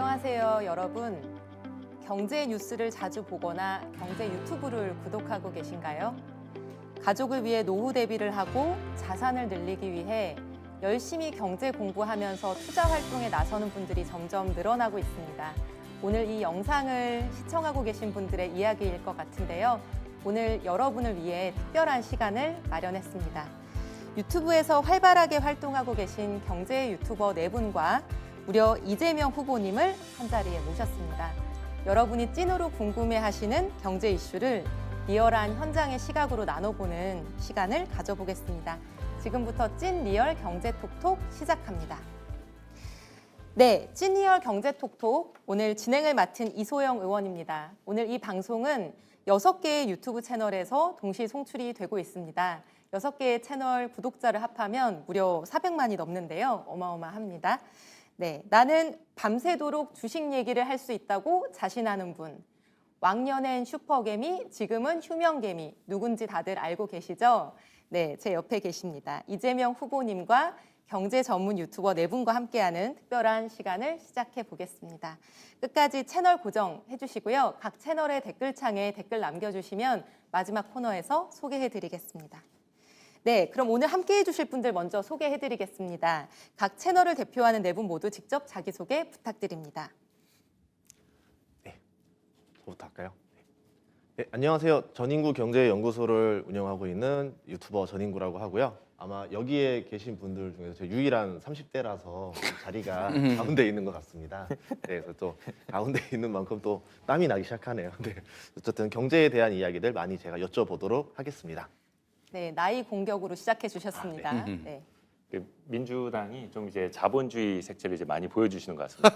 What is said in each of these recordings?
안녕하세요, 여러분. 경제 뉴스를 자주 보거나 경제 유튜브를 구독하고 계신가요? 가족을 위해 노후 대비를 하고 자산을 늘리기 위해 열심히 경제 공부하면서 투자 활동에 나서는 분들이 점점 늘어나고 있습니다. 오늘 이 영상을 시청하고 계신 분들의 이야기일 것 같은데요. 오늘 여러분을 위해 특별한 시간을 마련했습니다. 유튜브에서 활발하게 활동하고 계신 경제 유튜버 4분과 무려 이재명 후보님을 한자리에 모셨습니다. 여러분이 찐으로 궁금해하시는 경제 이슈를 리얼한 현장의 시각으로 나눠보는 시간을 가져보겠습니다. 지금부터 찐 리얼 경제 톡톡 시작합니다. 네, 찐 리얼 경제 톡톡 오늘 진행을 맡은 이소영 의원입니다. 오늘 이 방송은 6개의 유튜브 채널에서 동시 송출이 되고 있습니다. 6개의 채널 구독자를 합하면 무려 400만이 넘는데요. 어마어마합니다. 네, 나는 밤새도록 주식 얘기를 할 수 있다고 자신하는 분. 왕년엔 슈퍼개미, 지금은 휴명개미. 누군지 다들 알고 계시죠? 네, 제 옆에 계십니다. 이재명 후보님과 경제 전문 유튜버 4분과 함께하는 특별한 시간을 시작해 보겠습니다. 끝까지 채널 고정해 주시고요. 각 채널의 댓글창에 댓글 남겨주시면 마지막 코너에서 소개해 드리겠습니다. 네, 그럼 오늘 함께해 주실 분들 먼저 소개해 드리겠습니다. 각 채널을 대표하는 4분 모두 직접 자기소개 부탁드립니다. 네, 저부터 할까요? 네, 안녕하세요. 전인구 경제연구소를 운영하고 있는 유튜버 전인구라고 하고요. 아마 여기에 계신 분들 중에서 저 유일한 30대라서 자리가 가운데 있는 것 같습니다. 네, 그래서 또 가운데 있는 만큼 또 땀이 나기 시작하네요. 네, 어쨌든 경제에 대한 이야기들 많이 제가 여쭤보도록 하겠습니다. 네, 나이 공격으로 시작해 주셨습니다. 네. 민주당이 좀 이제 자본주의 색채를 이제 많이 보여주시는 것 같습니다.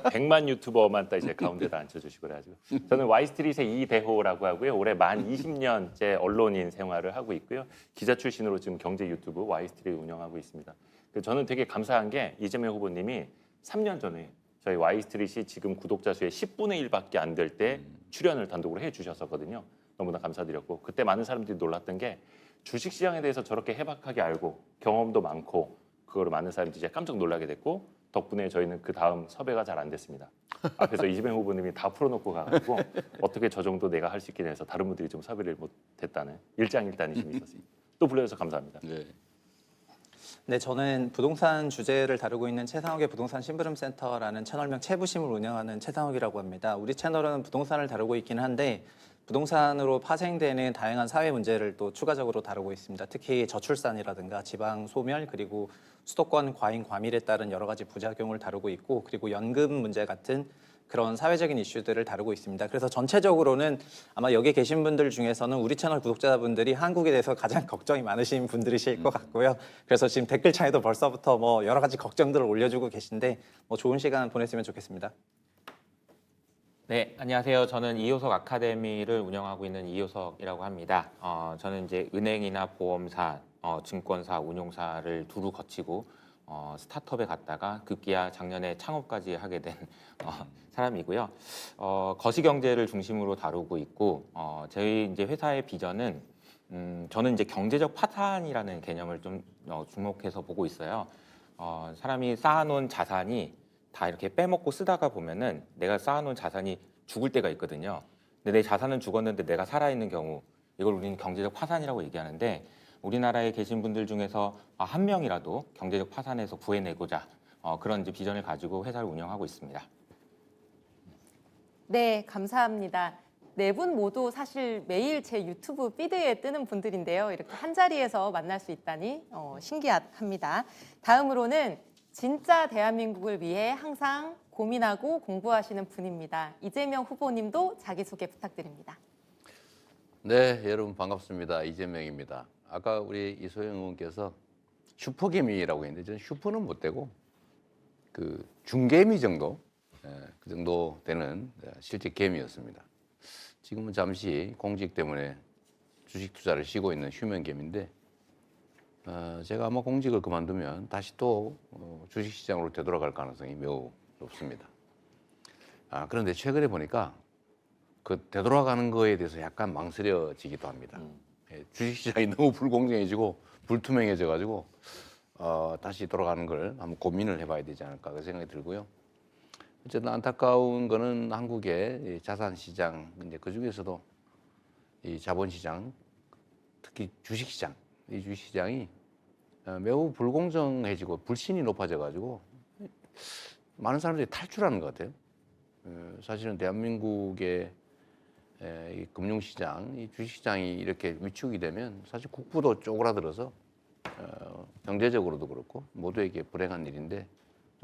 100만 유튜버만 딱 이제 가운데다 앉혀주시고 그래가지고 저는 와이스트릿의 이대호라고 하고요. 올해 만 20년째 언론인 생활을 하고 있고요. 기자 출신으로 지금 경제 유튜브 와이스트릿 운영하고 있습니다. 저는 되게 감사한 게 이재명 후보님이 3년 전에 저희 와이스트릿이 지금 구독자 수의 10분의 1밖에 안 될 때 출연을 단독으로 해주셨었거든요. 너무나 감사드렸고 그때 많은 사람들이 놀랐던 게 주식시장에 대해서 저렇게 해박하게 알고 경험도 많고 그거를 많은 사람들이 이제 깜짝 놀라게 됐고 덕분에 저희는 그 다음 섭외가 잘 안 됐습니다. 앞에서 이재명 후보님이 다 풀어놓고 가가지고 어떻게 저 정도 내가 할 수 있긴 해서 다른 분들이 좀 섭외를 못했다는 일장일단이 좀 있었습니다. 또 불러주셔서 감사합니다. 네, 저는 부동산 주제를 다루고 있는 최상욱의 부동산 심부름센터라는 채널명 채부심을 운영하는 최상욱이라고 합니다. 우리 채널은 부동산을 다루고 있긴 한데 부동산으로 파생되는 다양한 사회 문제를 또 추가적으로 다루고 있습니다. 특히 저출산이라든가 지방 소멸 그리고 수도권 과잉 과밀에 따른 여러 가지 부작용을 다루고 있고 그리고 연금 문제 같은 그런 사회적인 이슈들을 다루고 있습니다. 그래서 전체적으로는 아마 여기 계신 분들 중에서는 우리 채널 구독자분들이 한국에 대해서 가장 걱정이 많으신 분들이실 것 같고요. 그래서 지금 댓글창에도 벌써부터 뭐 여러 가지 걱정들을 올려주고 계신데 뭐 좋은 시간 보냈으면 좋겠습니다. 네, 안녕하세요. 저는 이효석 아카데미를 운영하고 있는 이효석이라고 합니다. 저는 이제 은행이나 보험사, 증권사, 운용사를 두루 거치고 스타트업에 갔다가 급기야 작년에 창업까지 하게 된 사람이고요. 거시경제를 중심으로 다루고 있고 저희 이제 회사의 비전은 저는 이제 경제적 파산이라는 개념을 좀 주목해서 보고 있어요. 사람이 쌓아놓은 자산이 다 이렇게 빼먹고 쓰다가 보면은 내가 쌓아놓은 자산이 죽을 때가 있거든요. 근데 내 자산은 죽었는데 내가 살아있는 경우 이걸 우리는 경제적 파산이라고 얘기하는데 우리나라에 계신 분들 중에서 한 명이라도 경제적 파산에서 구해내고자 그런 이제 비전을 가지고 회사를 운영하고 있습니다. 네, 감사합니다. 4분 모두 사실 매일 제 유튜브 피드에 뜨는 분들인데요. 이렇게 한자리에서 만날 수 있다니 신기합니다. 다음으로는 진짜 대한민국을 위해 항상 고민하고 공부하시는 분입니다. 이재명 후보님도 자기소개 부탁드립니다. 네, 여러분 반갑습니다. 이재명입니다. 아까 우리 이소영 의원께서 슈퍼개미라고 했는데 저는 슈퍼는 못 되고 그 중개미 정도, 그 정도 되는 실제 개미였습니다. 지금은 잠시 공직 때문에 주식 투자를 쉬고 있는 휴면개미인데 제가 아마 공직을 그만두면 다시 또 주식시장으로 되돌아갈 가능성이 매우 높습니다. 그런데 최근에 보니까 그 되돌아가는 거에 대해서 약간 망설여지기도 합니다. 주식시장이 너무 불공정해지고 불투명해져가지고 다시 돌아가는 걸 한번 고민을 해봐야 되지 않을까 그 생각이 들고요. 어쨌든 안타까운 거는 한국의 이 자산 시장, 이제 그 중에서도 이 자본 시장, 특히 주식 시장, 이 주식 시장이 매우 불공정해지고 불신이 높아져가지고 많은 사람들이 탈출하는 것 같아요. 사실은 대한민국의 이 금융시장, 이 주식시장이 이렇게 위축이 되면 사실 국부도 쪼그라들어서 경제적으로도 그렇고 모두에게 불행한 일인데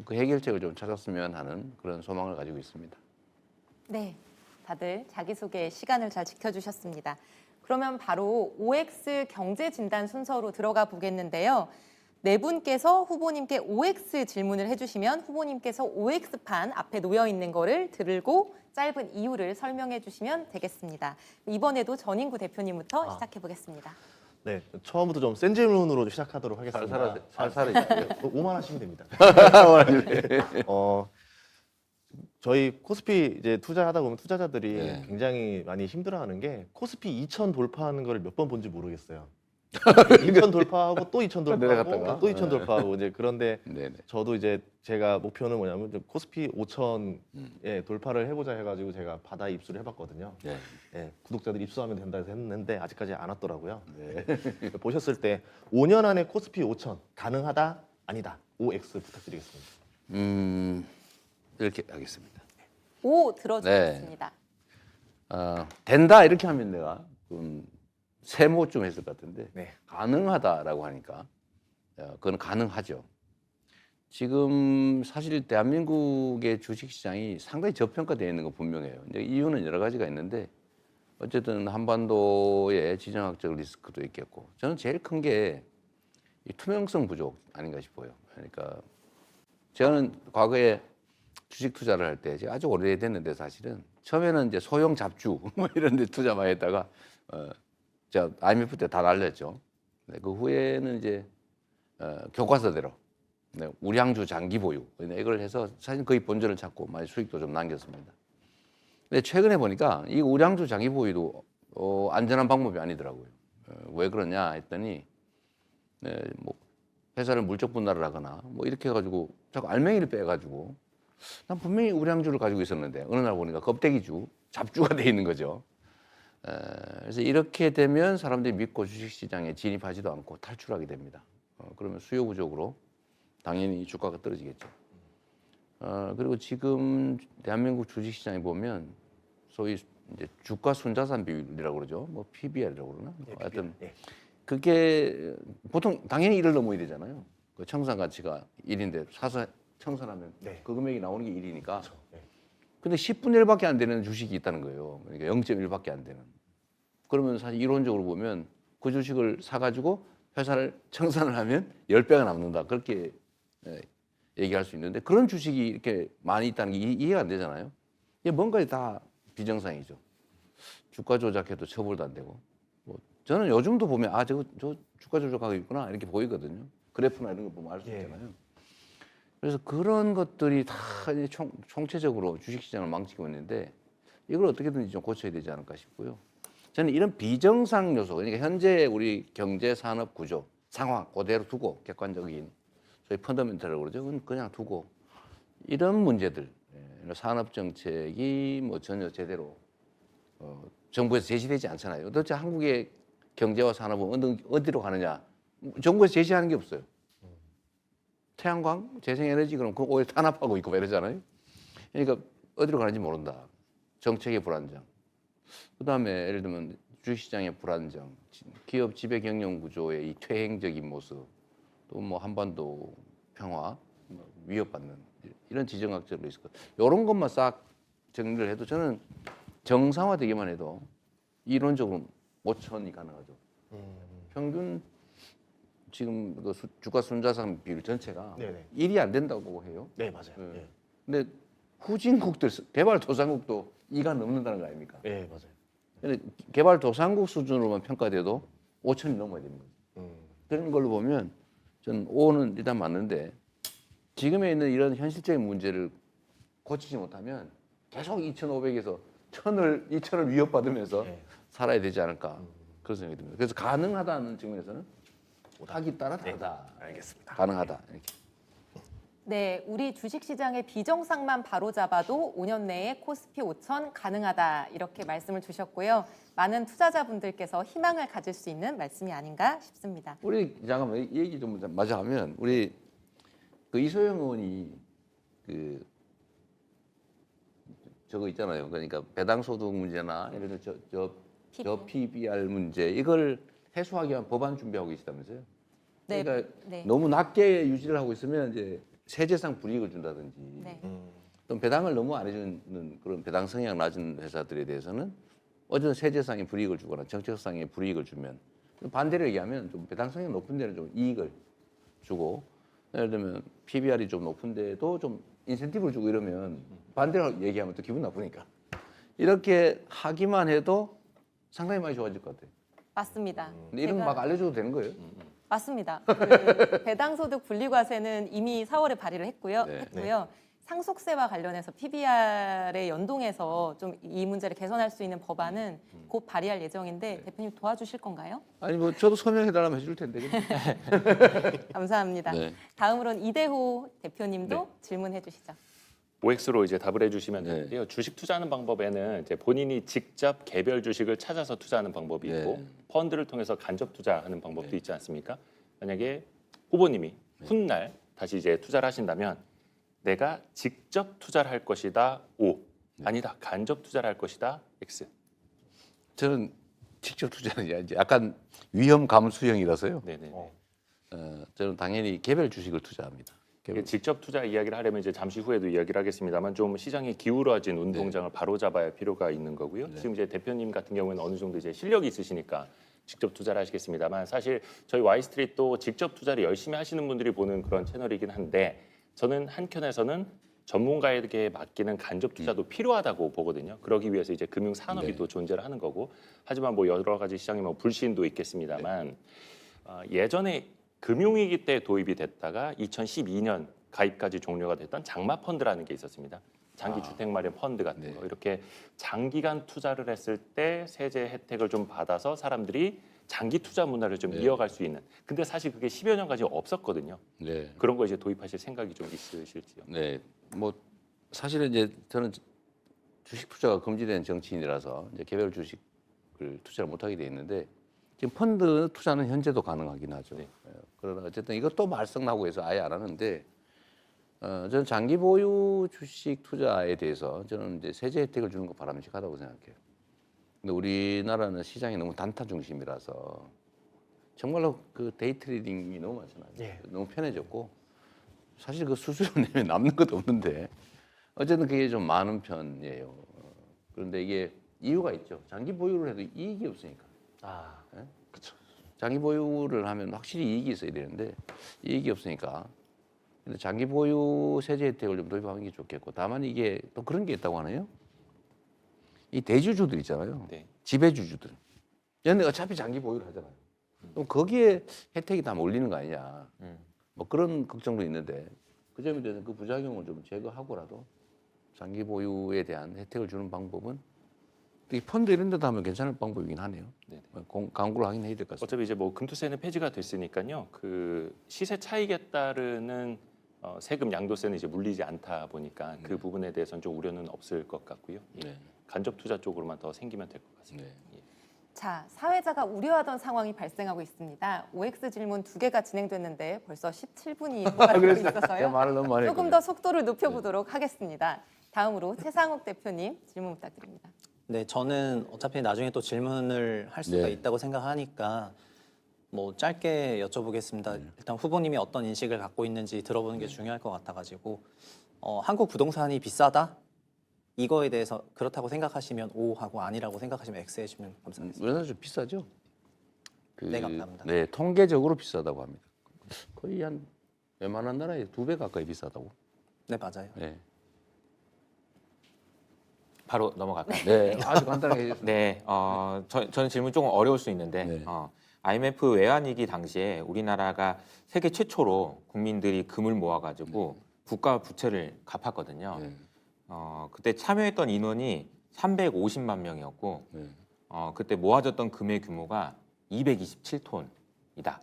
그 해결책을 좀 찾았으면 하는 그런 소망을 가지고 있습니다. 네, 다들 자기소개 시간을 잘 지켜주셨습니다. 그러면 바로 OX 경제 진단 순서로 들어가 보겠는데요. 네 분께서 후보님께 OX 질문을 해주시면 후보님께서 OX판 앞에 놓여 있는 거를 들고 짧은 이유를 설명해 주시면 되겠습니다. 이번에도 전인구 대표님부터 시작해 보겠습니다. 네, 처음부터 좀 센 질문으로 시작하도록 하겠습니다. 살살해. 5만 하시면 됩니다. 저희 코스피 이제 투자하다 보면 투자자들이 네. 굉장히 많이 힘들어하는 게 코스피 2,000 돌파하는 걸 몇 번 본지 모르겠어요. 2,000 돌파하고 또 2,000 돌파하고 내려갔다가. 또 2,000 돌파하고 이제 그런데 네네. 저도 이제 제가 목표는 뭐냐면 이제 코스피 5,000에 돌파를 해보자 해가지고 제가 바다 입수를 해봤거든요. 네. 예, 구독자들이 입수하면 된다 해서 했는데 아직까지 안 왔더라고요. 네. 보셨을 때 5년 안에 코스피 5,000 가능하다 아니다 OX 부탁드리겠습니다. 이렇게 하겠습니다. O 들어주겠습니다. 된다 이렇게 하면 내가 세모 좀 했을 것 같은데 네. 가능하다라고 하니까 그건 가능하죠. 지금 사실 대한민국의 주식시장이 상당히 저평가되어 있는 건 분명해요. 이제 이유는 여러 가지가 있는데 어쨌든 한반도의 지정학적 리스크도 있겠고 저는 제일 큰 게 이 투명성 부족 아닌가 싶어요. 그러니까 저는 과거에 주식 투자를 할 때 아주 오래됐는데 사실은 처음에는 이제 소형 잡주 뭐 이런 데 투자 많이 했다가 제가 IMF 때 다 날렸죠. 네, 그 후에는 이제 교과서대로 우량주 장기 보유 이걸 해서 사실 거의 본전을 찾고 많이 수익도 좀 남겼습니다. 근데 최근에 보니까 이 우량주 장기 보유도 안전한 방법이 아니더라고요. 왜 그러냐 했더니 뭐 회사를 물적 분할을 하거나 뭐 이렇게 해가지고 자꾸 알맹이를 빼가지고 난 분명히 우량주를 가지고 있었는데 어느 날 보니까 껍데기주 잡주가 돼 있는 거죠. 그래서 이렇게 되면 사람들이 믿고 주식시장에 진입하지도 않고 탈출하게 됩니다. 그러면 수요 부족으로 당연히 주가가 떨어지겠죠. 그리고 지금 대한민국 주식시장에 보면 소위 이제 주가 순자산 비율이라고 그러죠. 뭐 PBR이라고 그러나. 하여튼 그게 보통 당연히 1을 넘어야 되잖아요. 그 청산 가치가 1인데 사서 청산하면 그 금액이 나오는 게 1이니까. 그렇죠. 네. 근데 10분의 1밖에 안 되는 주식이 있다는 거예요. 그러니까 0.1밖에 안 되는. 그러면 사실 이론적으로 보면 그 주식을 사가지고 회사를 청산을 하면 10배가 남는다. 그렇게 얘기할 수 있는데 그런 주식이 이렇게 많이 있다는 게 이해가 안 되잖아요. 이게 뭔가 다 비정상이죠. 주가 조작해도 처벌도 안 되고. 뭐 저는 요즘도 보면 저 주가 조작하고 있구나 이렇게 보이거든요. 그래프나 이런 거 보면 알 수 있잖아요. 그래서 그런 것들이 다 총체적으로 주식시장을 망치고 있는데 이걸 어떻게든지 좀 고쳐야 되지 않을까 싶고요. 저는 이런 비정상 요소, 그러니까 현재 우리 경제 산업 구조 상황 그대로 두고 객관적인 소위 펀더멘털이라고 그러죠. 그냥 두고 이런 문제들, 산업 정책이 뭐 전혀 제대로 정부에서 제시되지 않잖아요. 도대체 한국의 경제와 산업은 어디로 가느냐? 정부에서 제시하는 게 없어요. 태양광, 재생에너지 그럼 그거 오히려 탄압하고 있고 이러잖아요. 그러니까 어디로 가는지 모른다. 정책의 불안정. 그다음에 예를 들면 주식시장의 불안정, 기업 지배 경영 구조의 이 퇴행적인 모습, 또 뭐 한반도 평화 위협받는 이런 지정학적 리스크. 이런 것만 싹 정리를 해도 저는 정상화되기만 해도 이론적으로 5천이 가능하죠. 평균 지금 그 주가 순자산 비율 전체가 네네. 1이 안 된다고 해요. 네, 맞아요. 네, 근데 후진국들, 개발도상국도 2가 넘는다는 거 아닙니까? 네 맞아요. 근데 개발도상국 수준으로만 평가돼도 5천이 넘어야 됩니다. 그런 걸로 보면 저는 5는 일단 맞는데 지금에 있는 이런 현실적인 문제를 고치지 못하면 계속 2,500에서 2,000을 위협받으면서 살아야 되지 않을까 그런 생각이 듭니다. 그래서 가능하다는 측면에서는 하기 따라 다르다. 알겠습니다. 가능하다. 이렇게. 네, 우리 주식시장의 비정상만 바로잡아도 5년 내에 코스피 5천 가능하다 이렇게 말씀을 주셨고요. 많은 투자자분들께서 희망을 가질 수 있는 말씀이 아닌가 싶습니다. 우리 잠깐만 이 얘기 좀 마저 하면 우리 그 이소영 의원이 그 저거 있잖아요. 그러니까 배당 소득 문제나 이런 저 PBR 문제 이걸 해소하기 위한 법안 준비하고 계시다면서요? 네, 그러니까 네. 너무 낮게 유지를 하고 있으면 이제 세제상 불이익을 준다든지 네. 또 배당을 너무 안 해주는 그런 배당 성향 낮은 회사들에 대해서는 어쨌든 세제상의 불이익을 주거나 정책상의 불이익을 주면 반대로 얘기하면 좀 배당 성향 높은 데는 좀 이익을 주고 예를 들면 PBR이 좀 높은 데도 좀 인센티브를 주고 이러면 반대로 얘기하면 또 기분 나쁘니까 이렇게 하기만 해도 상당히 많이 좋아질 것 같아요. 맞습니다. 근데 이런 거 막 알려줘도 되는 거예요? 맞습니다. 그 배당소득 분리과세는 이미 4월에 발의를 했고요. 네. 상속세와 관련해서 PBR에 연동해서 좀 이 문제를 개선할 수 있는 법안은 곧 발의할 예정인데 대표님 도와주실 건가요? 아니 뭐 저도 서명해달라면 해줄 텐데. 감사합니다. 네. 다음으로는 이대호 대표님도 질문해 주시죠. OX로 이제 답을 해주시면 네. 되는데요. 주식 투자하는 방법에는 이제 본인이 직접 개별 주식을 찾아서 투자하는 방법이 있고 네. 펀드를 통해서 간접 투자하는 방법도 있지 않습니까? 만약에 후보님이 훗날 다시 이제 투자를 하신다면 내가 직접 투자를 할 것이다 O 아니다 간접 투자를 할 것이다 X. 저는 직접 투자는 이제 약간 위험 감수형이라서요. 네네. 저는 당연히 개별 주식을 투자합니다. 개별. 직접 투자 이야기를 하려면 이제 잠시 후에도 이야기를 하겠습니다만 좀 시장이 기울어진 운동장을 바로 잡아야 필요가 있는 거고요. 네. 지금 이제 대표님 같은 경우에는 어느 정도 이제 실력이 있으시니까 직접 투자를 하시겠습니다만 사실 저희 와이스트리트도 직접 투자를 열심히 하시는 분들이 보는 그런 채널이긴 한데 저는 한켠에서는 전문가에게 맡기는 간접 투자도 필요하다고 보거든요. 그러기 위해서 이제 금융 산업이 네. 또 존재를 하는 거고 하지만 뭐 여러 가지 시장에 뭐 불신도 있겠습니다만 예전에 금융위기 때 도입이 됐다가 2012년 가입까지 종료가 됐던 장마 펀드라는 게 있었습니다. 장기 주택 마련 펀드 같은 네. 거 이렇게 장기간 투자를 했을 때 세제 혜택을 좀 받아서 사람들이 장기 투자 문화를 좀 네. 이어갈 수 있는. 근데 사실 그게 10여 년까지 없었거든요. 네. 그런 거 이제 도입하실 생각이 좀 있으실지요? 네. 뭐 사실은 이제 저는 주식 투자가 금지된 정치인이라서 이제 개별 주식을 투자를 못 하게 돼 있는데 지금 펀드 투자는 현재도 가능하긴 하죠. 네. 그러나 어쨌든 이것도 말썽 나고 해서 아예 안 하는데 저는 장기 보유 주식 투자에 대해서 저는 이제 세제 혜택을 주는 거 바람직하다고 생각해요. 근데 우리나라는 시장이 너무 단타 중심이라서 정말로 그 데이 트레이딩이 너무 많잖아요. 예. 너무 편해졌고 사실 그 수수료 내면 남는 것도 없는데 어쨌든 그게 좀 많은 편이에요. 그런데 이게 이유가 있죠. 장기 보유를 해도 이익이 없으니까. 그렇죠. 장기 보유를 하면 확실히 이익이 있어야 되는데 이익이 없으니까. 근데 장기 보유 세제 혜택을 좀 도입하는 게 좋겠고 다만 이게 또 그런 게 있다고 하네요. 이 대주주들 있잖아요. 네. 지배주주들. 얘네 어차피 장기 보유를 하잖아요. 그럼 거기에 혜택이 다 몰리는 거 아니냐. 뭐 그런 걱정도 있는데 그 점에 대해서 그 부작용을 좀 제거하고라도 장기 보유에 대한 혜택을 주는 방법은 이 펀드 이런 데도 하면 괜찮을 방법이긴 하네요. 네네. 광고를 하긴 해야 될 것 같습니다. 어차피 이제 뭐 금투세는 폐지가 됐으니까요. 그 시세 차익에 따르는 세금 양도세는 이제 물리지 않다 보니까 그 부분에 대해서는 좀 우려는 없을 것 같고요. 예. 네. 간접 투자 쪽으로만 더 생기면 될 것 같습니다. 네. 예. 자, 사회자가 우려하던 상황이 발생하고 있습니다. OX 질문 2개가 진행됐는데 벌써 17분이 돌아가고 제가 있어서요. 말을 너무 많이 조금 했거든요. 더 속도를 높여보도록 하겠습니다. 다음으로 최상욱 대표님 질문 부탁드립니다. 네, 저는 어차피 나중에 또 질문을 할 수가 네. 있다고 생각하니까 뭐 짧게 여쭤보겠습니다. 일단 후보님이 어떤 인식을 갖고 있는지 들어보는 게 중요할 것 같아가지고 한국 부동산이 비싸다? 이거에 대해서 그렇다고 생각하시면 O 하고 아니라고 생각하시면 X 해주시면 감사하겠습니다. 우리나라 좀 비싸죠? 네, 감사합니다. 네, 통계적으로 비싸다고 합니다. 거의 한 웬만한 나라에 2배 가까이 비싸다고. 네, 맞아요. 네, 바로 넘어갈까요? 네, 아주 간단하게 해주세요. 네, 저는 질문 조금 어려울 수 있는데 네. IMF 외환위기 당시에 우리나라가 세계 최초로 국민들이 금을 모아가지고 국가 부채를 갚았거든요. 네. 그때 참여했던 인원이 350만 명이었고 네. 그때 모아졌던 금의 규모가 227톤이다.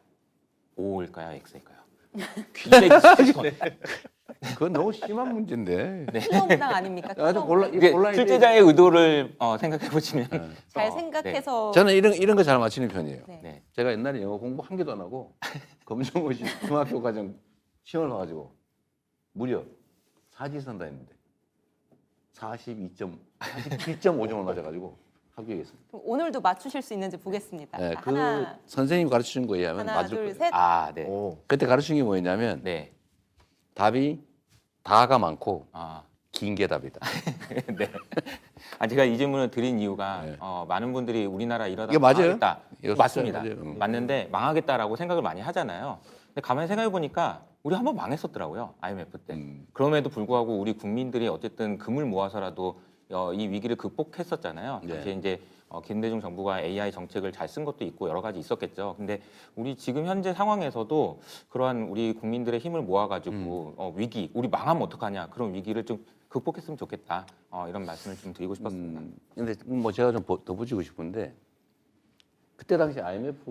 O일까요? X일까요? 227톤. 그건 너무 심한 문제인데. 신호부당 아닙니까? 아주 골라 신호부당? 골라야 돼. 출제자의 의도를 생각해 보시면 잘 생각해서 저는 이런 거 잘 맞히는 편이에요. 네. 네. 제가 옛날에 영어 공부 한 개도 안 하고 검정고시 중학교 과정 시험을 봐가지고 무려 사지선다 했는데 47.5점을 맞아가지고 합격했습니다. 그럼 오늘도 맞추실 수 있는지 보겠습니다. 네, 그 하나, 선생님이 가르쳐준 거에 의하면 하나, 맞을 둘, 거예요. 셋. 아, 네. 오. 그때 가르친 게 뭐였냐면 네. 답이 다가 많고 아. 긴 게 답이다. 네. 제가 이 질문을 드린 이유가 네. 많은 분들이 우리나라 이러다 이거 맞아요? 망하겠다. 이거 맞습니다. 맞아요. 맞는데 망하겠다라고 생각을 많이 하잖아요. 근데 가만히 생각해 보니까 우리 한번 망했었더라고요. IMF 때. 그럼에도 불구하고 우리 국민들이 어쨌든 금을 모아서라도 이 위기를 극복했었잖아요. 네. 당시에 이제 김대중 정부가 AI 정책을 잘 쓴 것도 있고 여러 가지 있었겠죠. 근데 우리 지금 현재 상황에서도 그러한 우리 국민들의 힘을 모아가지고 위기, 우리 망하면 어떡하냐 그런 위기를 좀 극복했으면 좋겠다. 이런 말씀을 좀 드리고 싶었습니다. 근데 뭐 제가 좀 덧붙이고 싶은데 그때 당시 IMF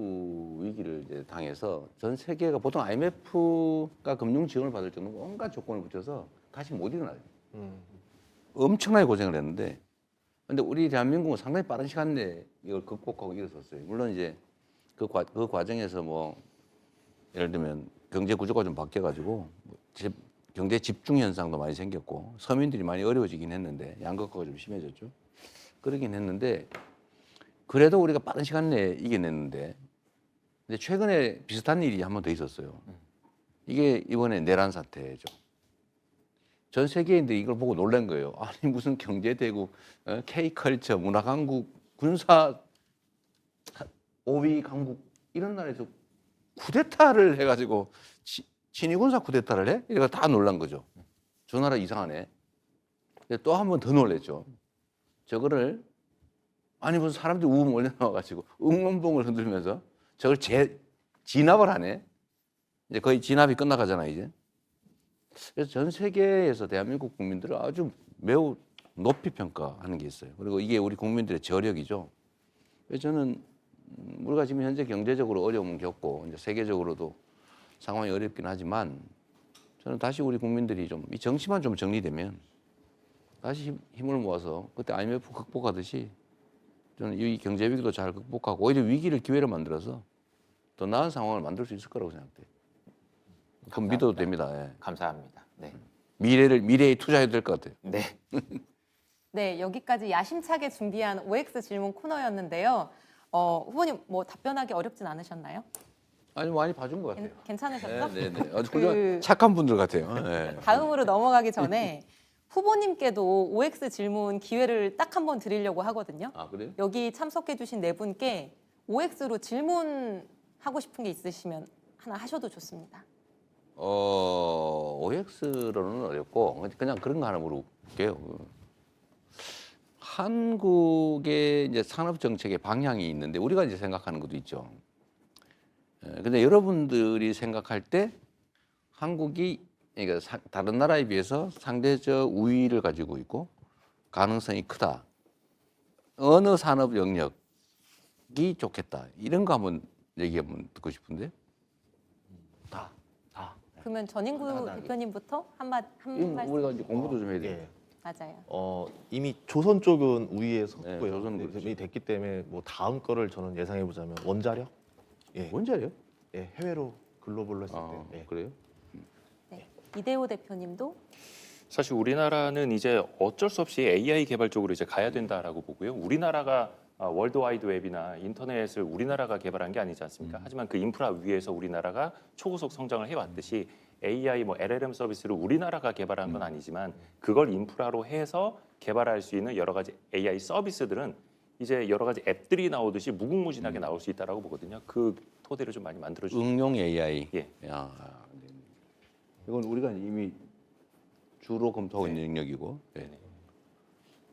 위기를 이제 당해서 전 세계가 보통 IMF가 금융 지원을 받을 정도로 온갖 조건을 붙여서 다시 못 일어나요. 엄청나게 고생을 했는데 근데 우리 대한민국은 상당히 빠른 시간 내에 이걸 극복하고 일어섰어요. 물론 이제 그 과정에서 뭐 예를 들면 경제 구조가 좀 바뀌어가지고 경제 집중 현상도 많이 생겼고 서민들이 많이 어려워지긴 했는데 양극화가 좀 심해졌죠. 그러긴 했는데 그래도 우리가 빠른 시간 내에 이겨냈는데 근데 최근에 비슷한 일이 한 번 더 있었어요. 이게 이번에 내란 사태죠. 전 세계인들이 이걸 보고 놀란 거예요. 아니 무슨 경제대국, K컬처, 문화강국, 군사 5위 강국 이런 나라에서 쿠데타를 해가지고 친위군사 쿠데타를 해? 이래가 다 놀란 거죠. 저 나라 이상하네. 또 한 번 더 놀랬죠. 저거를 아니 무슨 사람들 우음 올려놔가지고 응원봉을 흔들면서 저걸 진압을 하네. 이제 거의 진압이 끝나가잖아 이제. 그래서 전 세계에서 대한민국 국민들을 아주 매우 높이 평가하는 게 있어요. 그리고 이게 우리 국민들의 저력이죠. 그래서 저는 우리가 지금 현재 경제적으로 어려움을 겪고 이제 세계적으로도 상황이 어렵긴 하지만 저는 다시 우리 국민들이 좀 이 정치만 좀 정리되면 다시 힘을 모아서 그때 IMF 극복하듯이 저는 이 경제 위기도 잘 극복하고 오히려 위기를 기회로 만들어서 더 나은 상황을 만들 수 있을 거라고 생각돼요. 그럼 믿어도 됩니다. 예. 감사합니다. 네. 미래에 투자해도 될 것 같아요. 네. 네, 여기까지 야심차게 준비한 OX 질문 코너였는데요. 후보님 뭐 답변하기 어렵진 않으셨나요? 아니 많이 봐준 것 같아요. 괜찮으셨어? 네. 아주 그- 착한 분들 같아요. 네. 다음으로 넘어가기 전에 후보님께도 OX 질문 기회를 딱 한 번 드리려고 하거든요. 아 그래요? 여기 참석해주신 네 분께 OX로 질문하고 싶은 게 있으시면 하나 하셔도 좋습니다. OX로는 어렵고 그냥 그런 거 하나 물어볼게요. 한국의 이제 산업 정책의 방향이 있는데 우리가 이제 생각하는 것도 있죠. 근데 여러분들이 생각할 때 한국이 그러니까 다른 나라에 비해서 상대적 우위를 가지고 있고 가능성이 크다. 어느 산업 영역이 좋겠다. 이런 거 한번 얘기 한번 듣고 싶은데. 다. 그러면 전인구 하나, 대표님부터 한 이건 말씀. 우리가 이제 공부도 좀 해야 예. 돼요. 맞아요. 이미 조선 쪽은 우위에 섰고요. 네, 조선은 그렇죠. 이미 됐기 때문에 뭐 다음 거를 저는 예상해 보자면 원자력. 예. 뭔지 알아요? 예, 해외로 글로벌로 했을 때. 예. 그래요? 네. 이대호 대표님도 사실 우리나라는 이제 어쩔 수 없이 AI 개발 쪽으로 이제 가야 된다라고 보고요. 우리나라가 월드와이드 웹이나 인터넷을 우리나라가 개발한 게 아니지 않습니까? 하지만 그 인프라 위에서 우리나라가 초고속 성장을 해왔듯이 AI 뭐 LLM 서비스를 우리나라가 개발한 건 아니지만 그걸 인프라로 해서 개발할 수 있는 여러 가지 AI 서비스들은 이제 여러 가지 앱들이 나오듯이 무궁무진하게 나올 수 있다라고 보거든요. 그 토대를 좀 많이 만들어 주시죠. 응용 AI. 예. 야, 네. 이건 우리가 이미 주로 검토하고 있는 영역이고. 네.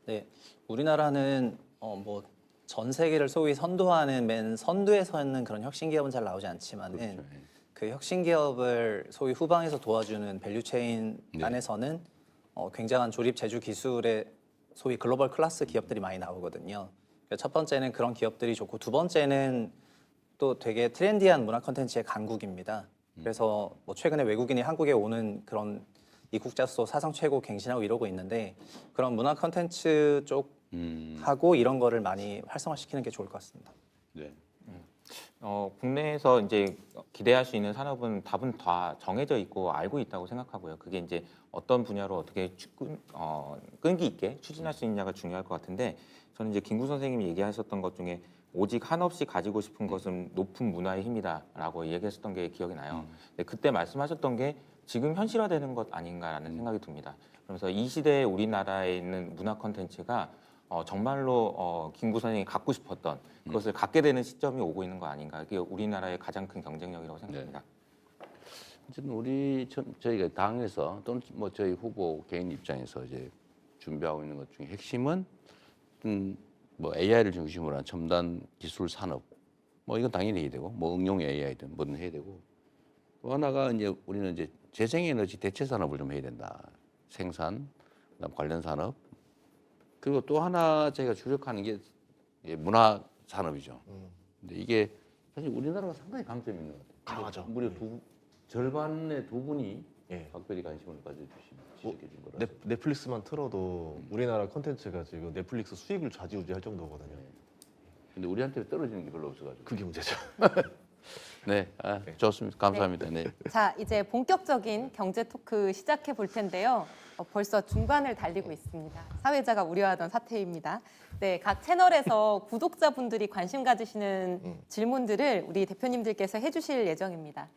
네, 우리나라는 뭐 전 세계를 소위 선도하는 맨 선두에 서 있는 그런 혁신 기업은 잘 나오지 않지만은 그렇죠. 그 혁신 기업을 소위 후방에서 도와주는 밸류체인 네. 안에서는 굉장한 조립 제조 기술의 소위 글로벌 클래스 기업들이 많이 나오거든요. 그러니까 첫 번째는 그런 기업들이 좋고 두 번째는 또 되게 트렌디한 문화 콘텐츠의 강국입니다. 그래서 뭐 최근에 외국인이 한국에 오는 그런 미국자수 사상 최고 갱신하고 이러고 있는데 그런 문화 컨텐츠 쪽 음. 하고 이런 거를 많이 활성화시키는 게 좋을 것 같습니다. 네. 국내에서 이제 기대할 수 있는 산업은 답은 다 정해져 있고 알고 있다고 생각하고요. 그게 이제 어떤 분야로 어떻게 끈기 있게 추진할 수 있냐가 중요할 것 같은데 저는 이제 김구 선생님이 얘기하셨던 것 중에 오직 한없이 가지고 싶은 것은 높은 문화의 힘이다라고 얘기했었던 게 기억이 나요. 근데 그때 말씀하셨던 게 지금 현실화되는 것 아닌가라는 생각이 듭니다. 그래서 이 시대에 우리나라에 있는 문화 콘텐츠가 정말로 김구 선생님이 갖고 싶었던 그것을 갖게 되는 시점이 오고 있는 거 아닌가. 이게 우리나라의 가장 큰 경쟁력이라고 생각합니다. 어쨌든 저희가 당에서 또는 뭐 저희 후보 개인 입장에서 이제 준비하고 있는 것 중에 핵심은 뭐 AI를 중심으로 한 첨단 기술 산업 뭐 이건 당연히 해야 되고 뭐 응용 AI든 뭐든 해야 되고 또 하나가 이제 우리는 이제 재생에너지 대체 산업을 좀 해야 된다. 생산, 그다음 관련 산업 그리고 또 하나 저희가 주력하는 게 문화 산업이죠. 근데 이게 사실 우리나라가 상당히 강점이 있는 것 같아요. 강하죠. 무려 절반의 두 분이 예. 각별히 관심을 가져주신 거라서. 넷플릭스만 틀어도 우리나라 콘텐츠가 지금 넷플릭스 수익을 좌지우지할 정도거든요. 근데 우리한테 떨어지는 게 별로 없어가지고. 그게 문제죠. 네, 좋습니다. 감사합니다. 네. 자, 이제 본격적인 경제 토크 시작해 볼 텐데요. 벌써 중반을 달리고 있습니다. 사회자가 우려하던 사태입니다. 네, 각 채널에서 구독자분들이 관심 가지시는 질문들을 우리 대표님들께서 해주실 예정입니다.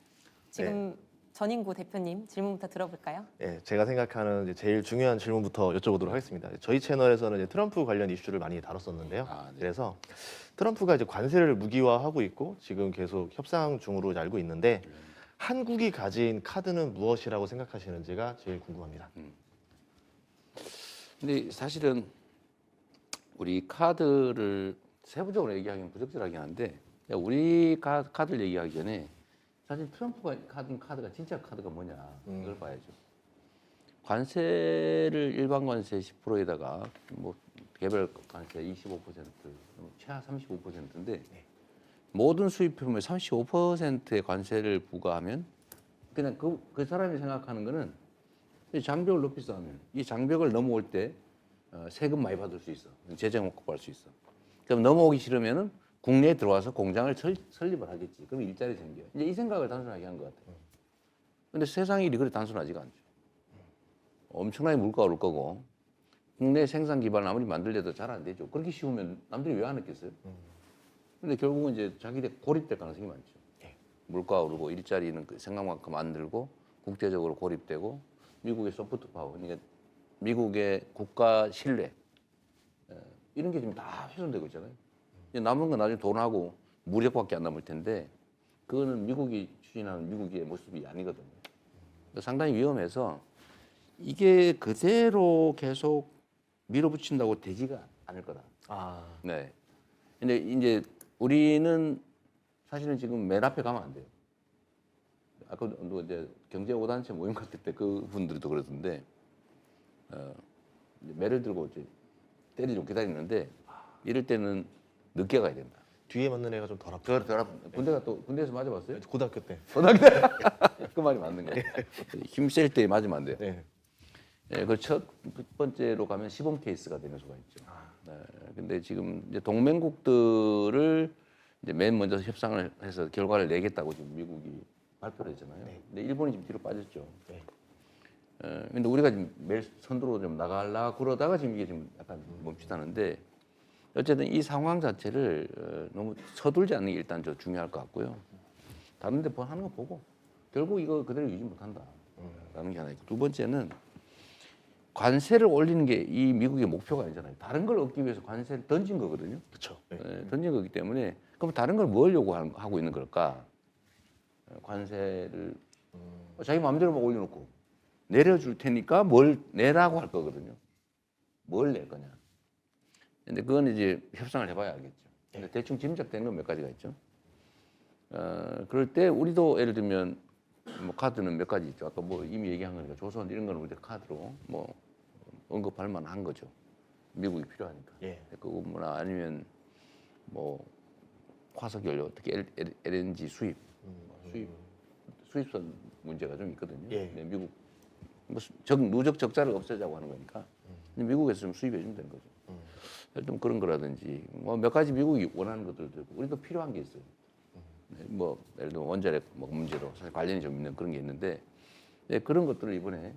지금 전인구 대표님 질문부터 들어볼까요? 예, 제가 생각하는 이제 제일 중요한 질문부터 여쭤보도록 하겠습니다. 저희 채널에서는 이제 트럼프 관련 이슈를 많이 다뤘었는데요. 아, 네. 그래서 트럼프가 이제 관세를 무기화하고 있고 지금 계속 협상 중으로 알고 있는데 한국이 가진 카드는 무엇이라고 생각하시는지가 제일 궁금합니다. 근데 사실은 우리 카드를 세부적으로 얘기하기는 부적절하긴 한데 우리 카드를 얘기하기 전에 사실 트럼프가 카드가 진짜 카드가 뭐냐 이걸 봐야죠. 관세를 일반 관세 10%에다가 뭐 개별 관세 25%, 최하 35%인데 모든 수입품에 35%의 관세를 부과하면 그냥 그 사람이 생각하는 거는 이 장벽을 높이 쌓으면 이 장벽을 넘어올 때 세금 많이 받을 수 있어. 재정 확보할 수 있어. 그럼 넘어오기 싫으면은 국내에 들어와서 공장을 설립을 하겠지. 그럼 일자리 생겨요. 이제 이 생각을 단순하게 한 것 같아요. 근데 세상 일이 그렇게 단순하지가 않죠. 엄청나게 물가가 오를 거고 국내 생산 기반을 아무리 만들려도 잘 안 되죠. 그렇게 쉬우면 남들이 왜 안 했겠어요? 근데 결국은 이제 자기들 고립될 가능성이 많죠. 물가가 오르고 일자리는 그 생각만큼 안 들고 국제적으로 고립되고 미국의 소프트 파워, 그러니까 미국의 국가 신뢰 이런 게 지금 다 훼손되고 있잖아요. 이제 남은 건 나중에 돈하고 무력밖에 안 남을 텐데 그거는 미국이 추진하는 미국의 모습이 아니거든요. 상당히 위험해서 이게 그대로 계속 밀어붙인다고 되지가 않을 거다. 네. 근데 이제 우리는 사실은 지금 맨 앞에 가면 안 돼요. 아까도 이제 경제 5단체 모임 갔을 때 그 분들도 그러던데 매를 들고 이제 때리려고 기다리는데 이럴 때는 늦게 가야 된다. 뒤에 맞는 애가 좀 덜 아프죠. 군대에서 맞아봤어요? 고등학교 때. 그 말이 맞는 거예요. 힘셀 때 맞으면 안 돼요. 네. 예, 그 첫 번째로 가면 시범 케이스가 되는 수가 있죠. 네, 근데 지금 이제 동맹국들을 이제 맨 먼저 협상을 해서 결과를 내겠다고 지금 미국이 발표를 했잖아요. 근데 일본이 지금 뒤로 빠졌죠. 근데 우리가 지금 매일 선두로 좀 나가려고 그러다가 지금 이게 지금 약간 멈칫하는데 어쨌든 이 상황 자체를 너무 서둘지 않는 게 일단 저 중요할 것 같고요. 다른 데 하는 거 보고 결국 이거 그대로 유지 못한다. 라는 게 하나 있고 두 번째는 관세를 올리는 게 이 미국의 목표가 아니잖아요. 다른 걸 얻기 위해서 관세를 던진 거거든요. 그렇죠. 던진 거기 때문에 그럼 다른 걸 뭘 요구하고 있는 걸까? 관세를 자기 마음대로 막 올려놓고 내려줄 테니까 뭘 내라고 할 거거든요. 뭘 낼 거냐? 근데 그건 이제 협상을 해봐야 알겠죠. 근데 대충 짐작되는 건 몇 가지가 있죠. 그럴 때 우리도 예를 들면 뭐 카드는 몇 가지 있죠. 아까 뭐 이미 얘기한 거니까 조선 이런 거는 우리 카드로 뭐 언급할 만한 거죠. 미국이 필요하니까. 그거나 아니면 뭐 화석 연료 특히 LNG 수입선 문제가 좀 있거든요. 근데 미국 누적 적자를 없애자고 하는 거니까 미국에서 좀 수입해 주면 되는 거죠. 좀 그런 거라든지 뭐 몇 가지 미국이 원하는 것들도 있고 우리도 필요한 게 있어요. 네, 뭐 예를 들어 원자력 뭐 문제로 사실 관련이 좀 있는 그런 게 있는데 네, 그런 것들을 이번에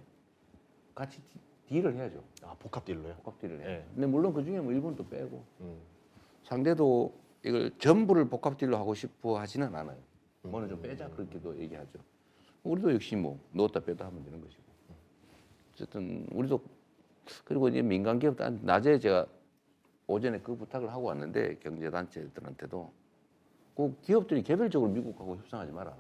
같이 딜을 해야죠. 아, 복합 딜로요? 복합 딜을 해. 네. 근데 물론 그 중에 뭐 일본도 빼고 상대도 이걸 전부를 복합 딜로 하고 싶어 하지는 않아요. 뭐는 좀 빼자 그렇게도 얘기하죠. 우리도 역시 뭐 넣었다 뺐다 하면 되는 것이고. 어쨌든 우리도 그리고 이제 민간 기업 낮에 제가 오전에 그 부탁을 하고 왔는데 경제 단체들한테도 꼭 기업들이 개별적으로 미국하고 협상하지 마라.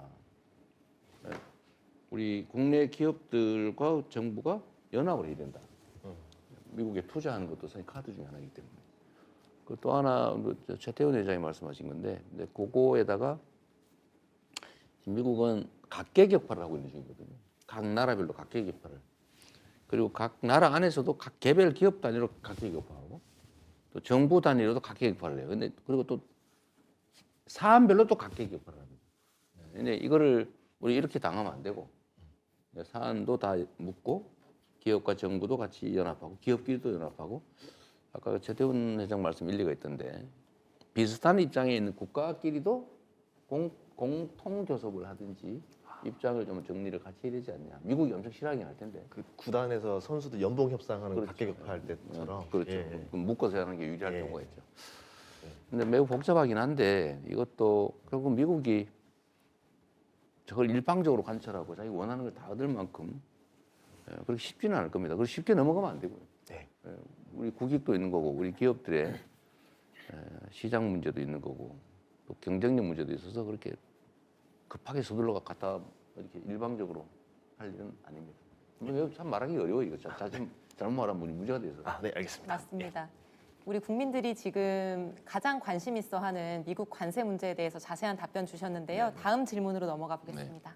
우리 국내 기업들과 정부가 연합을 해야 된다. 미국에 투자하는 것도 사실 카드 중에 하나이기 때문에. 그 또 하나 최태원 회장이 말씀하신 건데, 근데 그거에다가 미국은 각계격파를 하고 있는 중이거든요. 각 나라별로 각계격파를. 그리고 각 나라 안에서도 각 개별 기업 단위로 각계격파하고 또 정부 단위로도 각계격파를 해요. 근데 그리고 또 사안별로 또 각계격파를 합니다. 근데 이거를 우리 이렇게 당하면 안 되고 사안도 다 묻고 기업과 정부도 같이 연합하고 기업끼리도 연합하고 아까 최태훈 회장 말씀 일리가 있던데 비슷한 입장에 있는 국가끼리도 공통 교섭을 하든지 입장을 좀 정리를 같이 해야 되지 않냐. 미국이 엄청 싫어하긴 할 텐데. 그 구단에서 선수들 연봉 협상하는 그렇죠. 각계격파할 때처럼. 그렇죠. 예. 그럼 묶어서 하는 게 유리할 예. 경우가 있죠. 근데 매우 복잡하긴 한데 이것도 결국 미국이 저걸 일방적으로 관철하고 자기 원하는 걸 다 얻을 만큼 그렇게 쉽지는 않을 겁니다. 그리고 쉽게 넘어가면 안 되고요. 네. 우리 국익도 있는 거고 우리 기업들의 시장 문제도 있는 거고 또 경쟁력 문제도 있어서 그렇게 급하게 서둘러 갖다 이렇게 일방적으로 할 일은 아닙니다. 이거 참 말하기 어려워 이거 잘못 말하면 우리 문제가 돼서. 아, 네, 알겠습니다. 맞습니다. 우리 국민들이 지금 가장 관심 있어 하는 미국 관세 문제에 대해서 자세한 답변 주셨는데요. 다음 질문으로 넘어가 보겠습니다.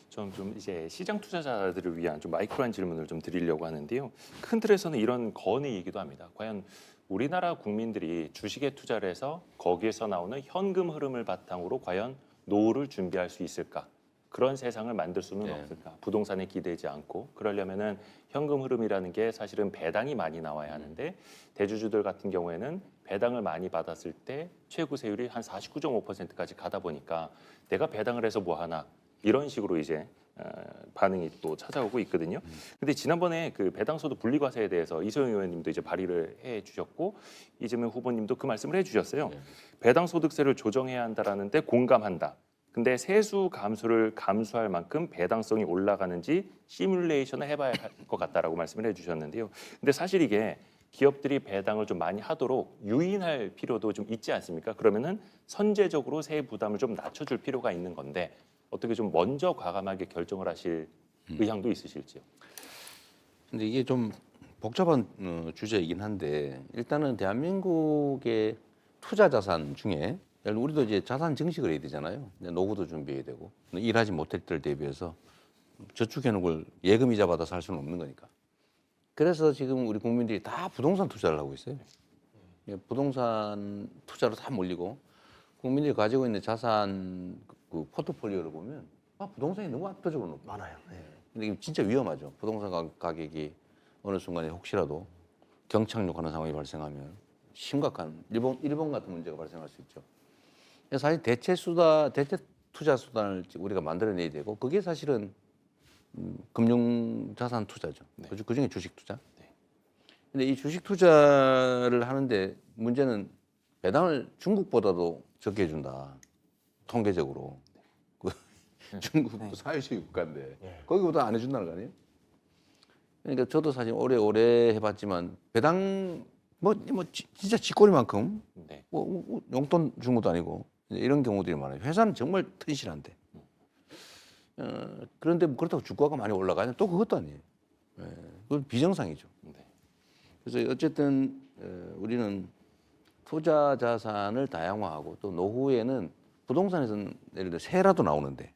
저는 좀 이제 시장 투자자들을 위한 좀 마이크로한 질문을 좀 드리려고 하는데요. 큰 틀에서는 이런 건의이기도 합니다. 과연 우리나라 국민들이 주식에 투자를 해서 거기에서 나오는 현금 흐름을 바탕으로 과연 노후를 준비할 수 있을까? 그런 세상을 만들 수는 네. 없을까? 부동산에 기대지 않고 그러려면은 현금 흐름이라는 게 사실은 배당이 많이 나와야 하는데 대주주들 같은 경우에는 배당을 많이 받았을 때 최고세율이 한 49.5%까지 가다 보니까 내가 배당을 해서 뭐 하나 이런 식으로 이제 반응이 또 찾아오고 있거든요. 근데 지난번에 그 배당소득 분리과세에 대해서 이소영 의원님도 이제 발의를 해 주셨고 이재명 후보님도 그 말씀을 해 주셨어요. 배당소득세를 조정해야 한다라는데 공감한다. 근데 세수 감소를 감수할 만큼 배당성이 올라가는지 시뮬레이션을 해봐야 할 것 같다라고 말씀을 해주셨는데요. 근데 사실 이게 기업들이 배당을 좀 많이 하도록 유인할 필요도 좀 있지 않습니까? 그러면은 선제적으로 세액 부담을 좀 낮춰줄 필요가 있는 건데 어떻게 좀 먼저 과감하게 결정을 하실 의향도 있으실지요? 근데 이게 좀 복잡한 주제이긴 한데 일단은 대한민국의 투자 자산 중에 우리도 이제 자산 증식을 해야 되잖아요. 노후도 준비해야 되고 일하지 못할 때를 대비해서 저축해놓은 걸 예금이자 받아 살 수는 없는 거니까. 그래서 지금 우리 국민들이 다 부동산 투자를 하고 있어요. 부동산 투자로 다 몰리고 국민들이 가지고 있는 자산 그 포트폴리오를 보면 부동산이 너무 압도적으로 높아요. 많아요. 네. 근데 이게 진짜 위험하죠. 부동산 가격이 어느 순간에 혹시라도 경착륙하는 상황이 발생하면 심각한 일본 같은 문제가 발생할 수 있죠. 사실 대체 투자 수단을 우리가 만들어내야 되고 그게 사실은 금융 자산 투자죠. 네. 그중에 주식 투자. 네. 근데 이 주식 투자를 하는데 문제는 배당을 중국보다도 적게 해준다. 통계적으로. 중국도 사회주의 국가인데 거기보다 안 해준다는 거 아니에요? 그러니까 저도 사실 오래 해봤지만 배당 진짜 쥐꼬리만큼 네. 뭐 용돈 준 것도 아니고 이런 경우들이 많아요. 회사는 정말 튼실한데 그런데 그렇다고 주가가 많이 올라가냐? 또 그것도 아니에요. 그건 비정상이죠. 네. 그래서 어쨌든 우리는 투자 자산을 다양화하고 또 노후에는 부동산에서는 예를 들어 세라도 나오는데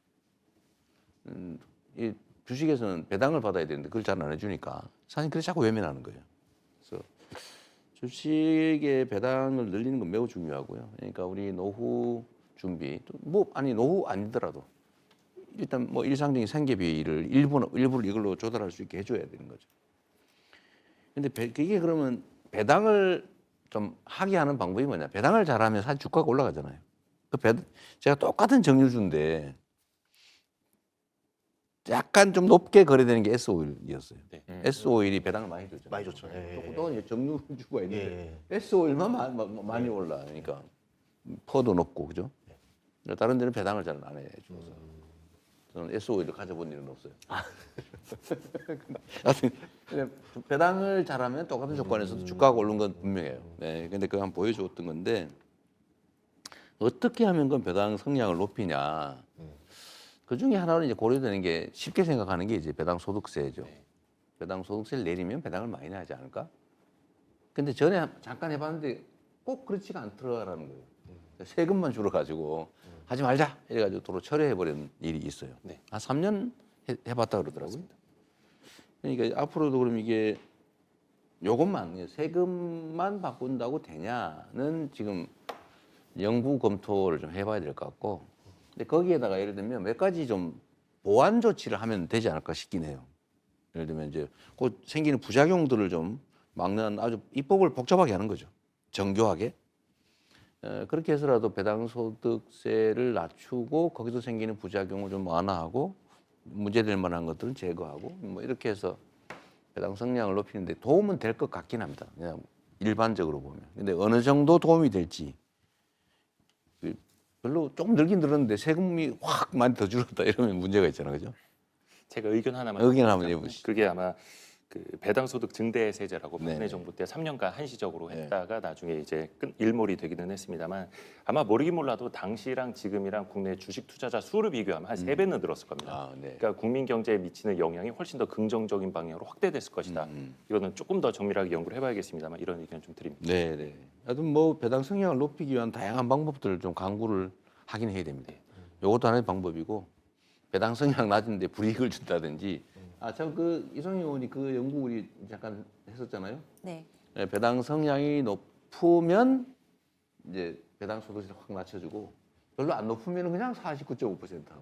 이 주식에서는 배당을 받아야 되는데 그걸 잘 안 해주니까 사실 그래서 자꾸 외면하는 거예요. 그래서 주식의 배당을 늘리는 건 매우 중요하고요. 그러니까 우리 노후 준비, 노후 아니더라도 일단 뭐 일상적인 생계비를 일부를 이걸로 조달할 수 있게 해줘야 되는 거죠. 근데 그게 그러면 배당을 좀 하게 하는 방법이 뭐냐? 배당을 잘하면 사실 주가가 올라가잖아요. 제가 똑같은 정유주인데 약간 좀 높게 거래되는 게 S오일이었어요. 네. S오일이 배당을 많이 줬죠. 많이 줬죠. 예. 또 이제 정유주가 있는데 예. S오일만 많이 올라. 그러니까 퍼도 높고 그죠? 다른 데는 배당을 잘 안 해줘서 저는 S오일을 가져본 일은 없어요. 하여튼 배당을 잘하면 똑같은 조건에서도 주가가 오른 건 분명해요. 네, 근데 그거 한번 보여줬던 건데 어떻게 하면 그 배당 성량을 높이냐. 그 중에 하나는 이제 고려되는 게 쉽게 생각하는 게 이제 배당 소득세죠. 배당 소득세를 내리면 배당을 많이 나지 않을까? 근데 전에 잠깐 해봤는데 꼭 그렇지가 않더라라는 거예요. 세금만 줄어가지고 하지 말자 이래가지고 도로 철회해버린 일이 있어요. 네. 한 3년 해봤다 그러더라고요. 그러니까 앞으로도 그럼 이게 요것만 세금만 바꾼다고 되냐는 지금 연구 검토를 좀 해봐야 될 것 같고, 근데 거기에다가 예를 들면 몇 가지 좀 보완 조치를 하면 되지 않을까 싶긴 해요. 예를 들면 이제 곧 생기는 부작용들을 좀 막는 아주 입법을 복잡하게 하는 거죠. 정교하게. 그렇게 해서라도 배당소득세를 낮추고 거기서 생기는 부작용을 좀 완화하고 문제될 만한 것들은 제거하고 뭐 이렇게 해서 배당 성량을 높이는데 도움은 될 것 같긴 합니다. 그냥 일반적으로 보면. 근데 어느 정도 도움이 될지 별로 조금 늘긴 늘었는데 세금이 확 많이 더 줄었다 이러면 문제가 있잖아요, 그죠? 제가 의견 하나만 의견 한번 드리자면 해보시죠. 그게 아마 그 배당소득 증대세제라고 박근혜 네네. 정부 때 3년간 한시적으로 네. 했다가 나중에 이제 일몰이 되기는 했습니다만 아마 모르긴 몰라도 당시랑 지금이랑 국내 주식 투자자 수를 비교하면 한 3배는 늘었을 겁니다. 아, 네. 그러니까 국민 경제에 미치는 영향이 훨씬 더 긍정적인 방향으로 확대됐을 것이다. 이거는 조금 더 정밀하게 연구를 해봐야겠습니다만 이런 의견 좀 드립니다. 네, 네. 하여튼 뭐 배당 성량을 높이기 위한 다양한 방법들을 좀 강구를 하긴 해야 됩니다. 이것도 하나의 방법이고 배당 성량 낮은데 불이익을 준다든지. 참 그 이성희 의원이 그 연구 우리 잠깐 했었잖아요. 네. 네, 배당 성량이 높으면 이제 배당 소득세를 확 낮춰주고 별로 안 높으면 그냥 49.5% 하고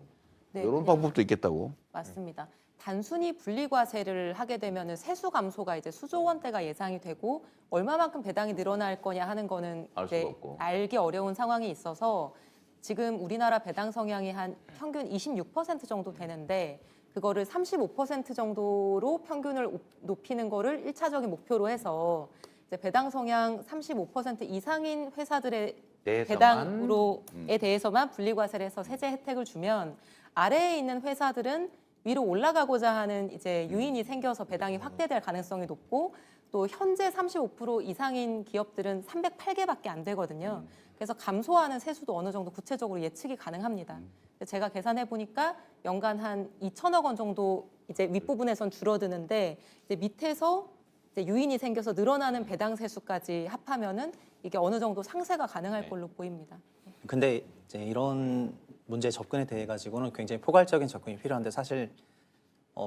네, 이런 그냥 방법도 있겠다고. 맞습니다. 단순히 분리과세를 하게 되면은 세수 감소가 이제 수조 원대가 예상이 되고 얼마만큼 배당이 늘어날 거냐 하는 거는 알 수가 없고. 알기 어려운 상황이 있어서 지금 우리나라 배당 성향이 한 평균 26% 정도 되는데 그거를 35% 정도로 평균을 높이는 거를 1차적인 목표로 해서 이제 배당 성향 35% 이상인 회사들의 배당으로에 대해서만 분리과세를 해서 세제 혜택을 주면 아래에 있는 회사들은 위로 올라가고자 하는 이제 유인이 생겨서 배당이 확대될 가능성이 높고 또 현재 35% 이상인 기업들은 308개밖에 안 되거든요. 그래서 감소하는 세수도 어느 정도 구체적으로 예측이 가능합니다. 제가 계산해 보니까 연간 한 2천억 원 정도 이제 윗부분에선 줄어드는데 이제 밑에서 이제 유인이 생겨서 늘어나는 배당 세수까지 합하면은 이게 어느 정도 상쇄가 가능할 걸로 보입니다. 근데 이제 이런 문제에 접근에 대해 가지고는 굉장히 포괄적인 접근이 필요한데 사실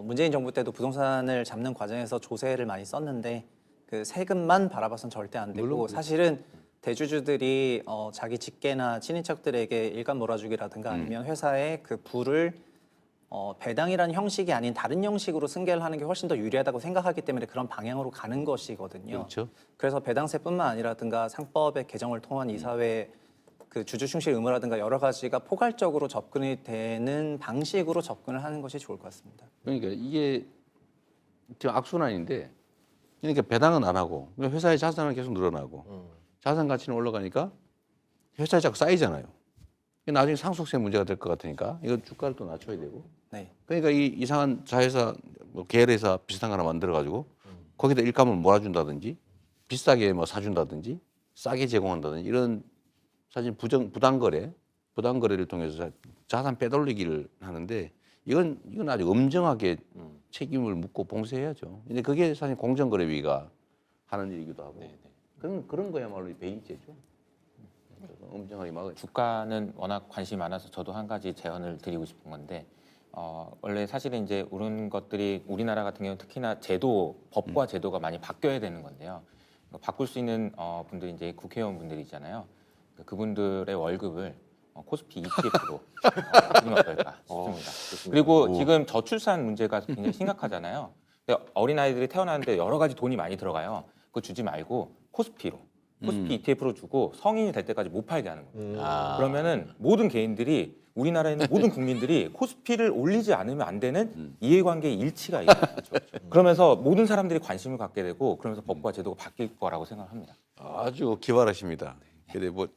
문재인 정부 때도 부동산을 잡는 과정에서 조세를 많이 썼는데 그 세금만 바라봐선 절대 안 되고 물론 사실은 대주주들이 자기 직계나 친인척들에게 일감 몰아주기라든가 아니면 회사의 그 부를 배당이라는 형식이 아닌 다른 형식으로 승계를 하는 게 훨씬 더 유리하다고 생각하기 때문에 그런 방향으로 가는 것이거든요. 그렇죠. 그래서 배당세뿐만 아니라든가 상법의 개정을 통한 이사회 그 주주 충실 의무라든가 여러 가지가 포괄적으로 접근이 되는 방식으로 접근을 하는 것이 좋을 것 같습니다. 그러니까 이게 지금 악순환인데, 그러니까 배당은 안 하고 회사의 자산은 계속 늘어나고 자산 가치는 올라가니까 회사에 자꾸 쌓이잖아요. 나중에 상속세 문제가 될 것 같으니까 이거 주가를 또 낮춰야 되고. 네. 그러니까 이 이상한 자회사, 뭐 계열회사 비슷한 거 하나 만들어가지고 거기다 일감을 몰아준다든지 비싸게 뭐 사준다든지 싸게 제공한다든지 이런 사실 부당거래를 통해서 자산 빼돌리기를 하는데 이건 아주 엄정하게 책임을 묻고 봉쇄해야죠. 근데 그게 사실 공정거래위가 하는 일이기도 하고 그런 거야말로 배임죄죠. 그래서 엄정하게 막아야 주가는 워낙 관심이 많아서 저도 한 가지 제언을 드리고 싶은 건데 원래 사실은 이제 이런 것들이 우리나라 같은 경우는 특히나 법과 제도가 많이 바뀌어야 되는 건데요. 바꿀 수 있는 분들이 이제 국회의원 분들이잖아요. 그분들의 월급을 코스피 ETF로 하면 어떨까 싶습니다. 그리고 지금 저출산 문제가 굉장히 심각하잖아요. 근데 어린아이들이 태어나는데 여러 가지 돈이 많이 들어가요. 그거 주지 말고 코스피 ETF로 주고 성인이 될 때까지 못 팔게 하는 거예요. 그러면은 모든 개인들이 우리나라에 있는 모든 국민들이 코스피를 올리지 않으면 안 되는 이해관계의 일치가 있어요. 그러면서 모든 사람들이 관심을 갖게 되고 그러면서 법과 제도가 바뀔 거라고 생각합니다. 아주 기발하십니다. 근데 뭐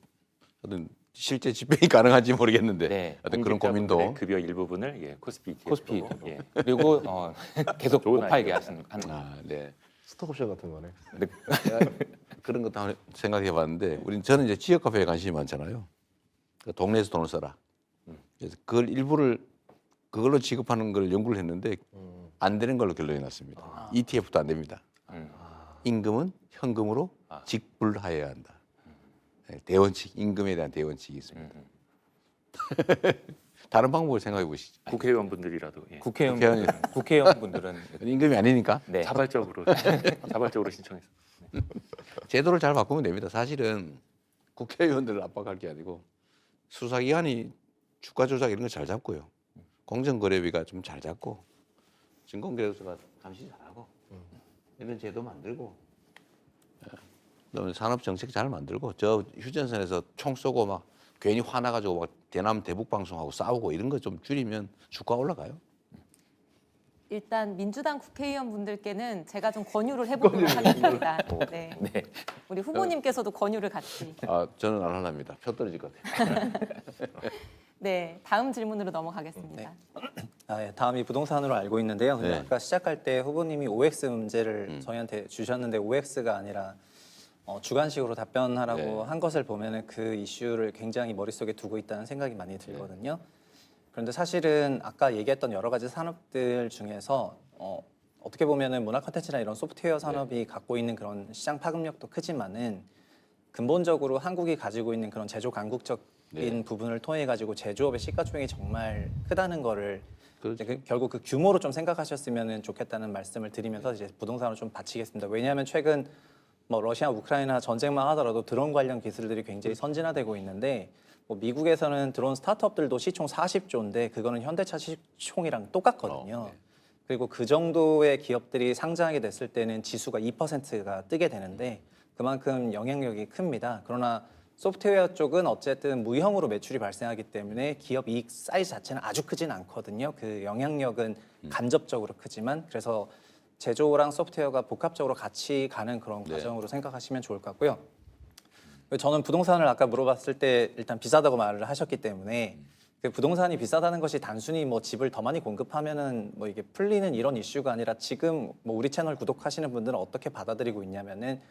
하여튼 실제 집행이 가능한지 모르겠는데 네. 하여튼 그런 고민도 공직자분들의 급여 일부분을 예, 코스피 ETF로 코스피 예. 그리고 계속 좋은 못 팔게 아이디어입니다. 하는 거. 네. 스톡옵션 같은 거네. 제가 그런 것도 한번 생각해봤는데 저는 이제 지역 카페에 관심이 많잖아요. 그 동네에서 돈을 써라. 그래서 그걸 일부를 그걸로 지급하는 걸 연구를 했는데 안 되는 걸로 결론이 났습니다. ETF도 안 됩니다. 임금은 현금으로 직불하여야 한다. 네, 대원칙, 임금에 대한 대원칙이 있습니다. 다른 방법을 생각해 보시죠. 국회의원분들이라도 예. 국회의원분들은 임금이 아니니까 네. 자발적으로 신청해서 제도를 잘 바꾸면 됩니다. 사실은 국회의원들을 압박할 게 아니고 수사기관이 주가 조작 이런 거 잘 잡고요. 공정거래위가 좀 잘 잡고 증권거래소가 감시 잘하고 이런 제도 만들고 그다음에 산업정책 잘 만들고 저 휴전선에서 총 쏘고 막 괜히 화나가지고 막 대남 대북 방송하고 싸우고 이런 거 좀 줄이면 주가 올라가요. 일단 민주당 국회의원분들께는 제가 좀 권유를 해보도록 하겠습니다. 네. 우리 후보님께서도 권유를 같이. 아 저는 안 하랍니다. 표 떨어질 것 같아요. 네, 다음 질문으로 넘어가겠습니다. 예, 다음이 부동산으로 알고 있는데요. 근데 네. 아까 시작할 때 후보님이 OX 문제를 저희한테 주셨는데 OX가 아니라 주관식으로 답변하라고 네. 한 것을 보면은 그 이슈를 굉장히 머릿속에 두고 있다는 생각이 많이 들거든요. 그런데 사실은 아까 얘기했던 여러 가지 산업들 중에서 어떻게 보면은 문화 콘텐츠나 이런 소프트웨어 산업이 갖고 있는 그런 시장 파급력도 크지만은 근본적으로 한국이 가지고 있는 그런 제조 강국적인 부분을 통해 가지고 제조업의 시가총액이 정말 크다는 거를 이제 결국 그 규모로 좀 생각하셨으면 좋겠다는 말씀을 드리면서 이제 부동산을 좀 바치겠습니다. 왜냐하면 최근 뭐 러시아, 우크라이나 전쟁만 하더라도 드론 관련 기술들이 굉장히 선진화되고 있는데 뭐 미국에서는 드론 스타트업들도 시총 40조인데 그거는 현대차 시총이랑 똑같거든요. 그리고 그 정도의 기업들이 상장하게 됐을 때는 지수가 2%가 뜨게 되는데 그만큼 영향력이 큽니다. 그러나 소프트웨어 쪽은 어쨌든 무형으로 매출이 발생하기 때문에 기업 이익 사이즈 자체는 아주 크진 않거든요. 그 영향력은 간접적으로 크지만 그래서 제조랑 소프트웨어가 복합적으로 같이 가는 그런 과정으로 생각하시면 좋을 것 같고요. 저는 부동산을 아까 물어봤을 때 일단 비싸다고 말을 하셨기 때문에 그 부동산이 비싸다는 것이 단순히 뭐 집을 더 많이 공급하면은 뭐 이게 풀리는 이런 이슈가 아니라 지금 뭐 우리 채널 구독하시는 분들은 어떻게 받아들이고 있냐면은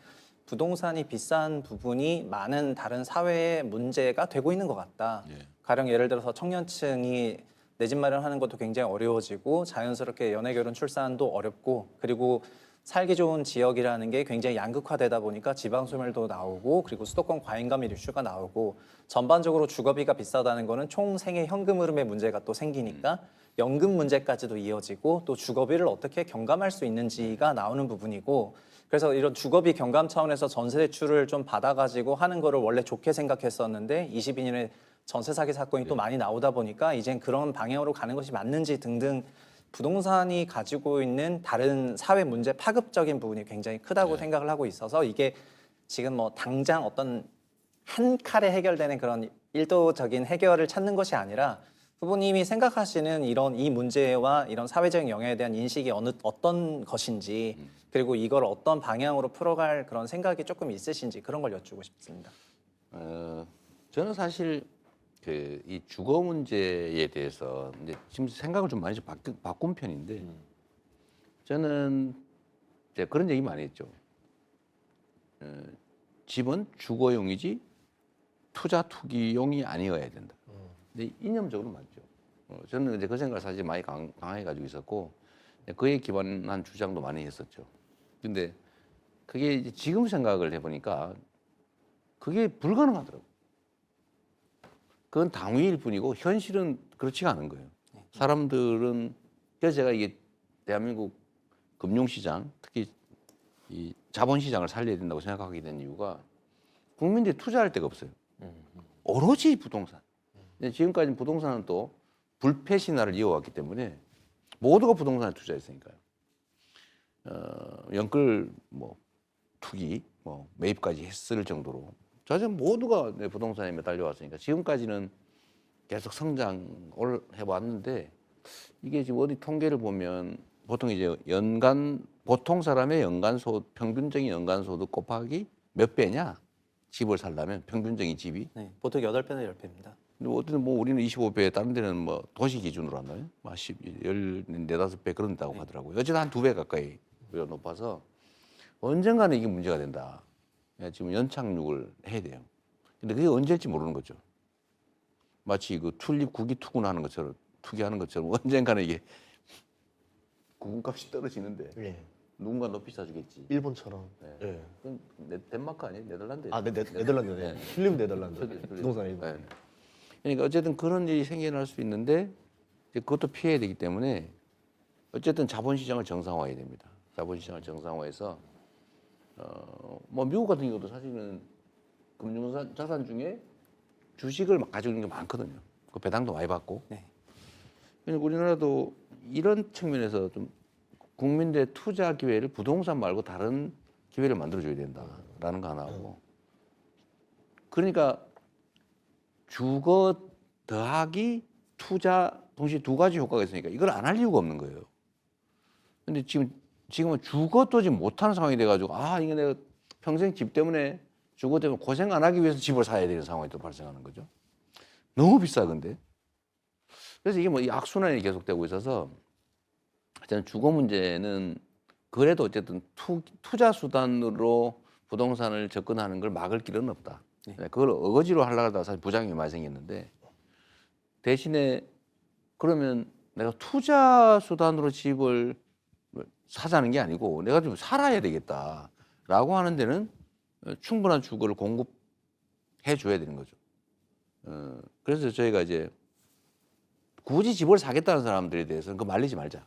부동산이 비싼 부분이 많은 다른 사회의 문제가 되고 있는 것 같다. 가령 예를 들어서 청년층이 내 집 마련하는 것도 굉장히 어려워지고 자연스럽게 연애 결혼 출산도 어렵고 그리고 살기 좋은 지역이라는 게 굉장히 양극화되다 보니까 지방 소멸도 나오고 그리고 수도권 과잉감일 이슈가 나오고 전반적으로 주거비가 비싸다는 거는 총 생애 현금 흐름의 문제가 또 생기니까 연금 문제까지도 이어지고 또 주거비를 어떻게 경감할 수 있는지가 나오는 부분이고 그래서 이런 주거비 경감 차원에서 전세 대출을 좀 받아가지고 하는 거를 원래 좋게 생각했었는데 22년에 전세 사기 사건이 또 많이 나오다 보니까 이젠 그런 방향으로 가는 것이 맞는지 등등 부동산이 가지고 있는 다른 사회 문제 파급적인 부분이 굉장히 크다고 생각을 하고 있어서 이게 지금 뭐 당장 어떤 한 칼에 해결되는 그런 일도적인 해결을 찾는 것이 아니라 후보님이 생각하시는 이 문제와 이런 사회적인 영향에 대한 인식이 어떤 것인지 그리고 이걸 어떤 방향으로 풀어갈 그런 생각이 조금 있으신지 그런 걸 여쭈고 싶습니다. 저는 사실 이 주거 문제에 대해서 이제 지금 생각을 좀 많이 바꾼 편인데 저는 이제 그런 얘기 많이 했죠. 집은 주거용이지 투자 투기용이 아니어야 된다. 근데 이념적으로 맞죠. 저는 이제 그 생각을 사실 많이 강하게 가지고 있었고 그에 기반한 주장도 많이 했었죠. 근데 그게 이제 지금 생각을 해보니까 그게 불가능하더라고요. 그건 당위일 뿐이고 현실은 그렇지가 않은 거예요. 사람들은 그래서 제가 이게 대한민국 금융시장 특히 이 자본시장을 살려야 된다고 생각하게 된 이유가 국민들이 투자할 데가 없어요. 오로지 부동산. 근데 지금까지 부동산은 또 불패 신화를 이어왔기 때문에 모두가 부동산에 투자했으니까요. 연끌 뭐 투기 뭐 매입까지 했을 정도로 자전 모두가 내 부동산에 매달려 왔으니까 지금까지는 계속 성장을 해왔는데 이게 지금 어디 통계를 보면 보통 이제 보통 사람의 평균적인 연간 소득 곱하기 몇 배냐 집을 살려면 평균적인 집이 네, 보통 8배나 10배입니다. 어쨌든 뭐 우리는 25배, 다른 데는 뭐 도시 기준으로 한다요. 14, 15배 그런다고 하더라고요. 어쨌든 한 2배 가까이 높아서 언젠가는 이게 문제가 된다. 지금 연착륙을 해야 돼요. 근데 그게 언제일지 모르는 거죠. 마치 그 튤립 구기 투기하는 것처럼 언젠가는 이게 구금값이 떨어지는데 예. 누군가 높이 사주겠지. 일본처럼. 네. 예. 그건 덴마크 아니에요? 네덜란드. 아, 네덜란드네. 필름 네덜란드. 부동산 일본. 네. 그러니까 어쨌든 그런 일이 생겨날 수 있는데 이제 그것도 피해야 되기 때문에 어쨌든 자본시장을 정상화해야 됩니다. 자본시장을 정상화해서 뭐 미국 같은 경우도 사실은 금융자산 중에 주식을 막 가지고 있는 게 많거든요. 그 배당도 많이 받고. 네. 그러니까 우리나라도 이런 측면에서 좀 국민들의 투자 기회를 부동산 말고 다른 기회를 만들어줘야 된다라는 거 하나고. 그러니까 주거 더하기 투자 동시에 두 가지 효과가 있으니까 이걸 안 할 이유가 없는 거예요. 근데 지금은 주거도 지금 못하는 상황이 돼가지고 이게 내가 평생 집 때문에 주거 때문에 고생 안 하기 위해서 집을 사야 되는 상황이 또 발생하는 거죠. 너무 비싸 근데. 그래서 이게 뭐 이 악순환이 계속되고 있어서 저는 주거 문제는 그래도 어쨌든 투자 수단으로 부동산을 접근하는 걸 막을 길은 없다. 네. 그걸 어거지로 하려고 하다가 사실 부작용이 많이 생겼는데 대신에 그러면 내가 투자 수단으로 집을 사자는 게 아니고 내가 좀 살아야 되겠다라고 하는 데는 충분한 주거를 공급해 줘야 되는 거죠. 그래서 저희가 이제 굳이 집을 사겠다는 사람들에 대해서는 그 말리지 말자.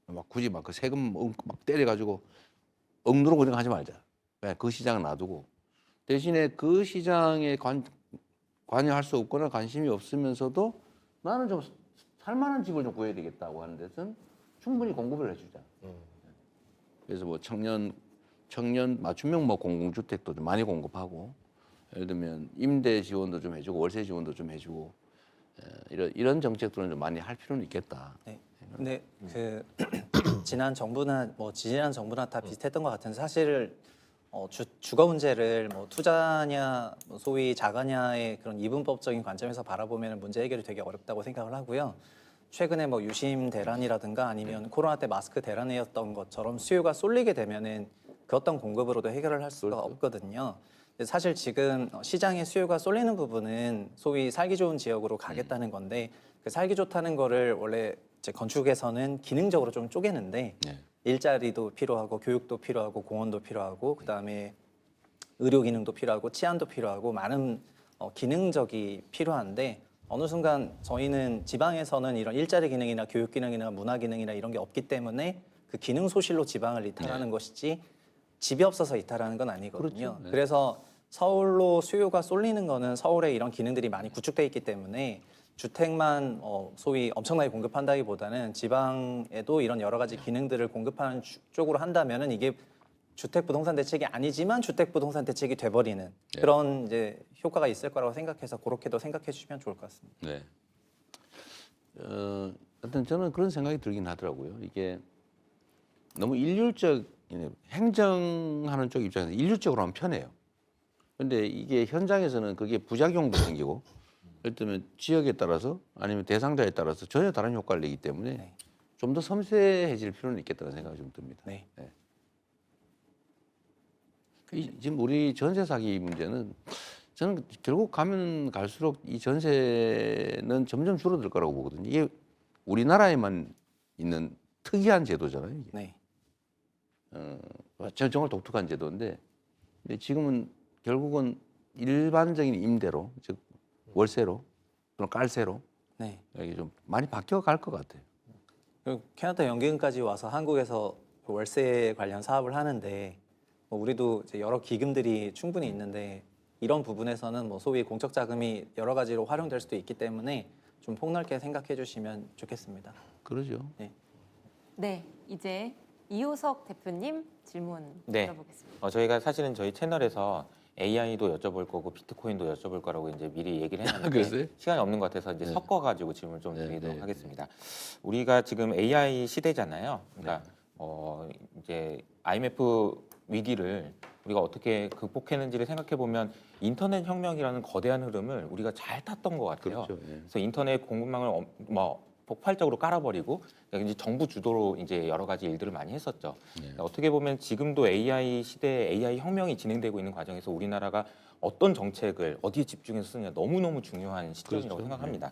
막 굳이 막 그 세금 막 때려가지고 억누르고 그런 거 하지 말자. 그냥 그 시장은 놔두고 대신에 그 시장에 관여할 수 없거나 관심이 없으면서도 나는 좀 살만한 집을 좀 구해야 되겠다고 하는 데서는 충분히 공급을 해주자. 그래서 뭐 청년 맞춤형 뭐 공공주택도 좀 많이 공급하고 예를 들면 임대 지원도 좀 해주고 월세 지원도 좀 해주고 이런 정책들은 좀 많이 할 필요는 있겠다. 네. 근데 그 지난 정부나 뭐 지지난 정부나 다 비슷했던 것 같은데 사실 주거 문제를 뭐 투자냐 뭐 소위 자가냐의 그런 이분법적인 관점에서 바라보면 문제 해결이 되게 어렵다고 생각을 하고요. 최근에 뭐 유심 대란이라든가 아니면 코로나 때 마스크 대란이었던 것처럼 수요가 쏠리게 되면은 그 어떤 공급으로도 해결을 할 수가 없거든요. 근데 사실 지금 시장의 수요가 쏠리는 부분은 소위 살기 좋은 지역으로 가겠다는 건데 그 살기 좋다는 거를 원래 이제 건축에서는 기능적으로 좀 쪼개는데 네. 일자리도 필요하고 교육도 필요하고 공원도 필요하고 그다음에 의료 기능도 필요하고 치안도 필요하고 많은 기능적이 필요한데 어느 순간 저희는 지방에서는 이런 일자리 기능이나 교육 기능이나 문화 기능이나 이런 게 없기 때문에 그 기능 소실로 지방을 이탈하는 것이지 집이 없어서 이탈하는 건 아니거든요. 그렇죠. 네. 그래서 서울로 수요가 쏠리는 거는 서울에 이런 기능들이 많이 구축돼 있기 때문에 주택만 소위 엄청나게 공급한다기보다는 지방에도 이런 여러 가지 기능들을 공급하는 쪽으로 한다면은 이게 주택 부동산 대책이 아니지만 주택 부동산 대책이 돼버리는 그런 이제 효과가 있을 거라고 생각해서 그렇게도 생각해 주시면 좋을 것 같습니다. 네. 하여튼 저는 그런 생각이 들긴 하더라고요. 이게 너무 일률적 행정하는 쪽 입장에서 일률적으로 하면 편해요. 근데 이게 현장에서는 그게 부작용도 생기고 예를 들면 지역에 따라서 아니면 대상자에 따라서 전혀 다른 효과를 내기 때문에 네. 좀 더 섬세해질 필요는 있겠다는 생각이 좀 듭니다. 네. 지금 우리 전세 사기 문제는 저는 결국 가면 갈수록 이 전세는 점점 줄어들 거라고 보거든요. 이게 우리나라에만 있는 특이한 제도잖아요. 이게. 네. 정말 독특한 제도인데 근데 지금은 결국은 일반적인 임대로 즉 월세로 또는 깔세로 네. 이게 좀 많이 바뀌어 갈 것 같아요. 그리고 캐나다 연기금까지 와서 한국에서 월세 관련 사업을 하는데 뭐 우리도 이제 여러 기금들이 충분히 있는데 이런 부분에서는 뭐 소위 공적 자금이 여러 가지로 활용될 수도 있기 때문에 좀 폭넓게 생각해 주시면 좋겠습니다. 그러죠. 네, 이제 이호석 대표님 질문 네. 들어보겠습니다. 저희가 사실은 저희 채널에서 AI도 여쭤볼 거고 비트코인도 여쭤볼 거라고 이제 미리 얘기를 했는데 그랬어요? 시간이 없는 것 같아서 이제 네. 섞어가지고 질문을 좀 네, 드리도록 네, 하겠습니다. 우리가 지금 AI 시대잖아요. 그러니까 이제 IMF 위기를 우리가 어떻게 극복했는지를 생각해 보면 인터넷 혁명이라는 거대한 흐름을 우리가 잘 탔던 것 같아요. 그렇죠. 예. 그래서 인터넷 공급망을 뭐 폭발적으로 깔아버리고 이제 정부 주도로 이제 여러 가지 일들을 많이 했었죠. 네. 어떻게 보면 지금도 AI 시대에 AI 혁명이 진행되고 있는 과정에서 우리나라가 어떤 정책을 어디에 집중해서 쓰느냐 너무너무 중요한 시점이라고 그렇죠. 생각합니다.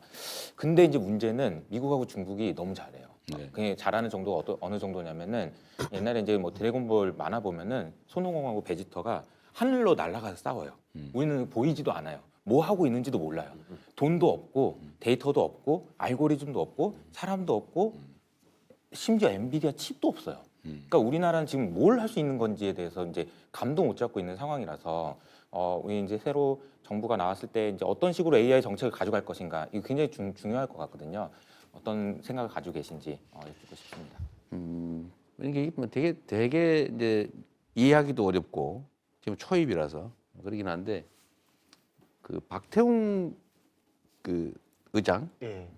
근데 이제 문제는 미국하고 중국이 너무 잘해요. 네. 그게 잘하는 정도가 어느 정도냐면은 옛날에 이제 뭐 드래곤볼 만화 보면은 손오공하고 베지터가 하늘로 날아가서 싸워요. 우리는 보이지도 않아요. 뭐 하고 있는지도 몰라요. 돈도 없고 데이터도 없고 알고리즘도 없고 사람도 없고 심지어 엔비디아 칩도 없어요. 그러니까 우리나라는 지금 뭘 할 수 있는 건지에 대해서 이제 감도 못 잡고 있는 상황이라서 우리 이제 새로 정부가 나왔을 때 이제 어떤 식으로 AI 정책을 가져갈 것인가 이거 굉장히 중요할 것 같거든요. 어떤 생각을 가지고 계신지 여쭙고 싶습니다. 이게 뭐 되게 이제 이해하기도 어렵고 지금 초입이라서 그러긴 한데 그 박태웅 그 의장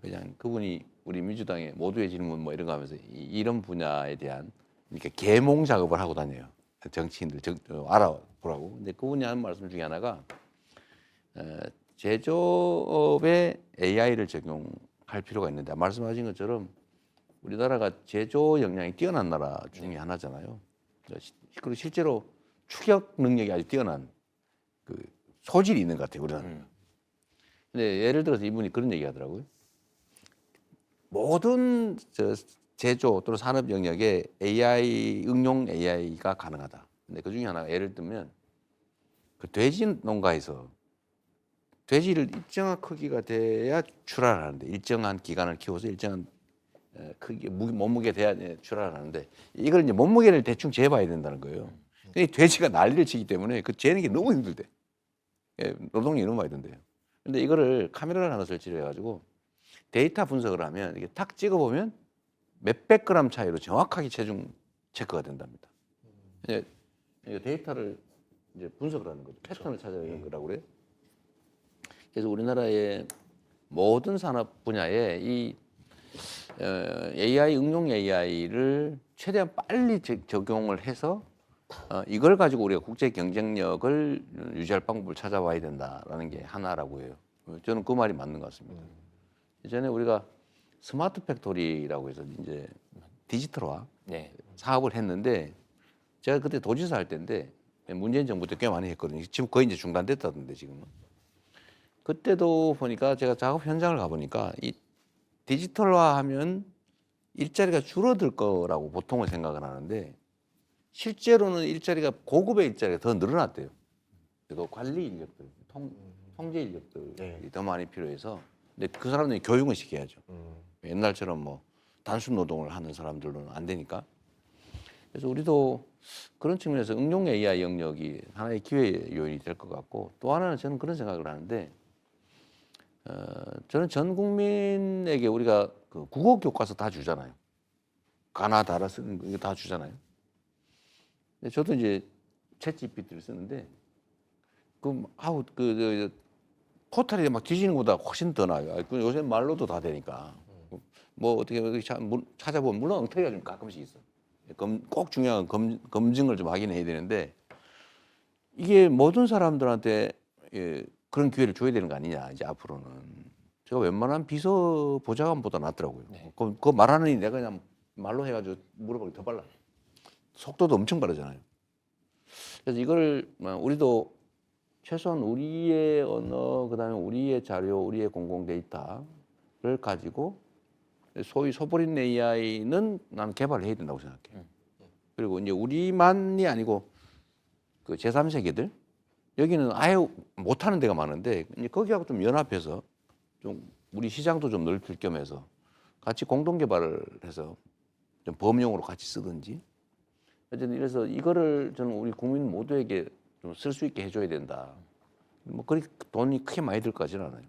그냥 그분이 우리 민주당의 모두의 질문 뭐 이런 거 하면서 이런 분야에 대한 이렇게 계몽 작업을 하고 다녀요. 정치인들 알아보라고. 근데 그분이 하는 말씀 중에 하나가 제조업에 AI를 적용할 필요가 있는데 말씀하신 것처럼 우리나라가 제조 역량이 뛰어난 나라 중에 하나잖아요. 그리고 실제로 추격 능력이 아주 뛰어난 그 소질이 있는 것 같아요, 우리나라. 근데 예를 들어서 이분이 그런 얘기 하더라고요. 모든 제조 또는 산업 영역에 AI, 응용 AI가 가능하다. 근데 그 중에 하나가 예를 들면 그 돼지 농가에서 돼지를 일정한 크기가 돼야 출하를 하는데 일정한 기간을 키워서 일정한 크기, 몸무게 돼야 출하를 하는데 이걸 이제 몸무게를 대충 재봐야 된다는 거예요. 근데 돼지가 난리를 치기 때문에 그 재는 게 너무 힘들대. 노동력이 너무 많이 든대요. 근데 이거를 카메라를 하나 설치를 해가지고 데이터 분석을 하면 이게 탁 찍어보면 몇백 그램 차이로 정확하게 체중 체크가 된답니다. 이제 데이터를 이제 분석을 하는 거죠. 패턴을 찾아내는 거라고 그래요. 그래서 우리나라의 모든 산업 분야에 이 AI 응용 AI를 최대한 빨리 적용을 해서 이걸 가지고 우리가 국제 경쟁력을 유지할 방법을 찾아와야 된다라는 게 하나라고 해요. 저는 그 말이 맞는 것 같습니다. 예전에 우리가 스마트 팩토리라고 해서 이제 디지털화 네. 사업을 했는데 제가 그때 도지사 할 때인데 문재인 정부 때 꽤 많이 했거든요. 지금 거의 이제 중단됐다던데 지금은. 그때도 보니까 제가 작업 현장을 가보니까 이 디지털화하면 일자리가 줄어들 거라고 보통은 생각을 하는데 실제로는 일자리가 고급의 일자리가 더 늘어났대요. 그리고 관리 인력들, 통제 인력들이 더 많이 필요해서 근데 그 사람들이 교육은 시켜야죠. 옛날처럼 뭐 단순 노동을 하는 사람들은 안 되니까. 그래서 우리도 그런 측면에서 응용 AI 영역이 하나의 기회 요인이 될 것 같고 또 하나는 저는 그런 생각을 하는데 저는 전 국민에게 우리가 그 국어 교과서 다 주잖아요. 가나 다라 쓰는 거 이거 다 주잖아요. 근데 저도 이제 챗 GPT를 쓰는데 포털이 막 뒤지는 것보다 훨씬 더 나아요. 요새 말로도 다 되니까. 뭐 어떻게 찾아보면 물론 엉터리가 좀 가끔씩 있어. 꼭 중요한 검증을 좀 하긴 해야 되는데 이게 모든 사람들한테 그런 기회를 줘야 되는 거 아니냐 이제 앞으로는. 제가 웬만한 비서 보좌관보다 낫더라고요. 네. 그거 말하느니 내가 그냥 말로 해가지고 물어보기 더 빨라. 속도도 엄청 빠르잖아요. 그래서 이걸 우리도 최소한 우리의 언어, 그다음에 우리의 자료, 우리의 공공 데이터를 가지고 소위 소버린 AI는 나는 개발을 해야 된다고 생각해요. 그리고 이제 우리만이 아니고 그 제3세계들 여기는 아예 못하는 데가 많은데 이제 거기하고 좀 연합해서 좀 우리 시장도 좀 넓힐 겸해서 같이 공동 개발을 해서 좀 범용으로 같이 쓰든지 어쨌든 이래서 이거를 저는 우리 국민 모두에게 좀 쓸 수 있게 해줘야 된다. 뭐 그리 돈이 크게 많이 들 것 같지는 않아요.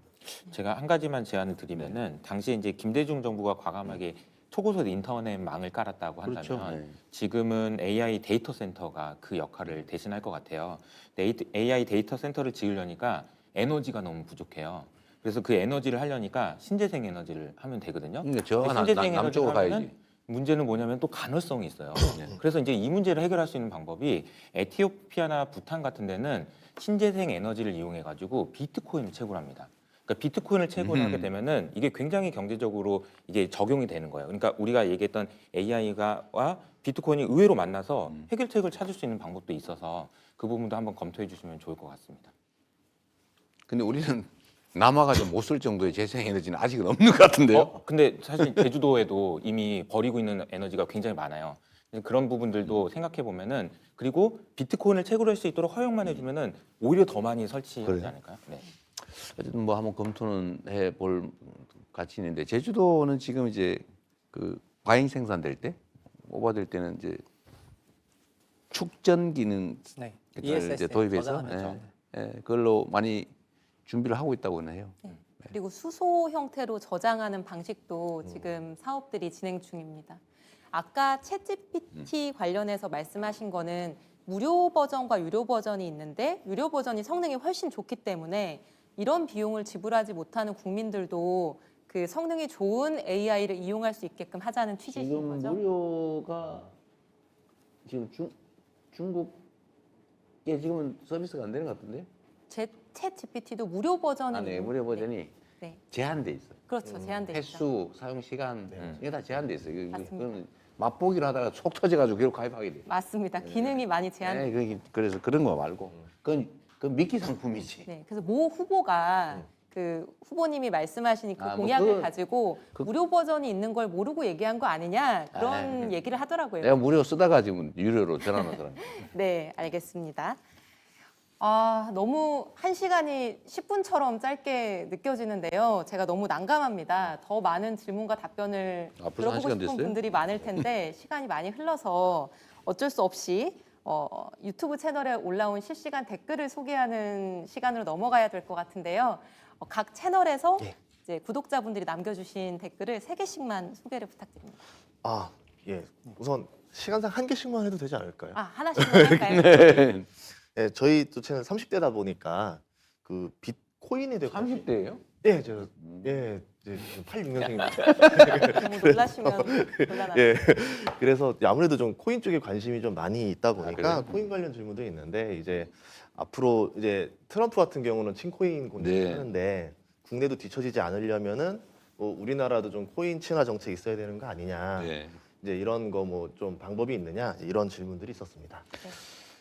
제가 한 가지만 제안을 드리면은 당시에 이제 김대중 정부가 과감하게 초고속 인터넷망을 깔았다고 한다면 그렇죠. 네. 지금은 AI 데이터 센터가 그 역할을 대신할 것 같아요. AI 데이터 센터를 지으려니까 에너지가 너무 부족해요. 그래서 그 에너지를 하려니까 신재생 에너지를 하면 되거든요. 그러니까 저 근데 하나 신재생 남쪽으로 에너지를 하면은 가야지. 문제는 뭐냐면 또 간헐성이 있어요. 그래서 이제 이 문제를 해결할 수 있는 방법이 에티오피아나 부탄 같은 데는 신재생 에너지를 이용해 가지고 비트코인을 채굴합니다. 그러니까 비트코인을 채굴하게 되면은 이게 굉장히 경제적으로 이게 적용이 되는 거예요. 그러니까 우리가 얘기했던 AI가와 비트코인이 의외로 만나서 해결책을 찾을 수 있는 방법도 있어서 그 부분도 한번 검토해 주시면 좋을 것 같습니다. 근데 우리는 남아가지고 못 쓸 정도의 재생에너지는 아직은 없는 것 같은데요. 근데 사실 제주도에도 이미 버리고 있는 에너지가 굉장히 많아요. 그런 부분들도 생각해 보면은 그리고 비트코인을 채굴할 수 있도록 허용만 해주면은 오히려 더 많이 설치하지 그래요? 않을까요? 네. 어쨌든 뭐 한번 검토는 해볼 가치 있는데 제주도는 지금 이제 그 과잉 생산될 때 오버될 때는 이제 축전 기능 네. 을 이제 도입해서 저장하면서. 그걸로 많이 준비를 하고 있다고 해요. 그리고 수소 형태로 저장하는 방식도 지금 사업들이 진행 중입니다. 아까 챗GPT 관련해서 말씀하신 거는 무료 버전과 유료 버전이 있는데 유료 버전이 성능이 훨씬 좋기 때문에 이런 비용을 지불하지 못하는 국민들도 그 성능이 좋은 AI를 이용할 수 있게끔 하자는 취지신 지금 거죠? 무료가 지금 중국에 지금은 서비스가 안 되는 것 같은데? 챗GPT도 무료 버전은 안에 무료 버전이 네. 제한돼 있어. 그렇죠. 제한돼 있죠. 횟수, 사용 시간 이게 다 제한돼 있어요. 맞습니다. 그건 맛보기를 하다가 속 터져가지고 결국 가입하게 돼. 맞습니다. 기능이 많이 제한돼 그래서 그런 거 말고 그건 미끼 상품이지. 네, 그래서 모 후보가 그 후보님이 말씀하신 그 뭐 공약을 그건- 가지고 무료 버전이 있는 걸 모르고 얘기한 거 아니냐 그런 얘기를 하더라고요. 내가 무료 쓰다가 지금 유료로 전환한 사람. 네, 알겠습니다. 아, 너무 한 시간이 10분처럼 짧게 느껴지는데요. 제가 너무 난감합니다. 더 많은 질문과 답변을 아, 벌써 한 들어보고 시간 싶은 됐어요? 분들이 많을 텐데 시간이 많이 흘러서 어쩔 수 없이 유튜브 채널에 올라온 실시간 댓글을 소개하는 시간으로 넘어가야 될 것 같은데요. 각 채널에서 이제 구독자분들이 남겨주신 댓글을 3개씩만 소개를 부탁드립니다. 아, 예. 우선 시간상 한 개씩만 해도 되지 않을까요? 아, 하나씩만 할까요? 예, 저희 또 채널 30대다 보니까 그 비트코인에 대해 30대예요? 예, 저 예, 이제 86년생입니다. 너무 놀라시면 곤란합니다. 예. 그래서 아무래도 좀 코인 쪽에 관심이 좀 많이 있다 보니까 그래요? 코인 관련 질문도 있는데 이제 앞으로 이제 트럼프 같은 경우는 친코인 공략을 네. 하는데 국내도 뒤처지지 않으려면은 뭐 우리나라도 좀 코인 친화 정책 있어야 되는 거 아니냐. 네. 이제 이런 거 뭐 좀 방법이 있느냐 이런 질문들이 있었습니다.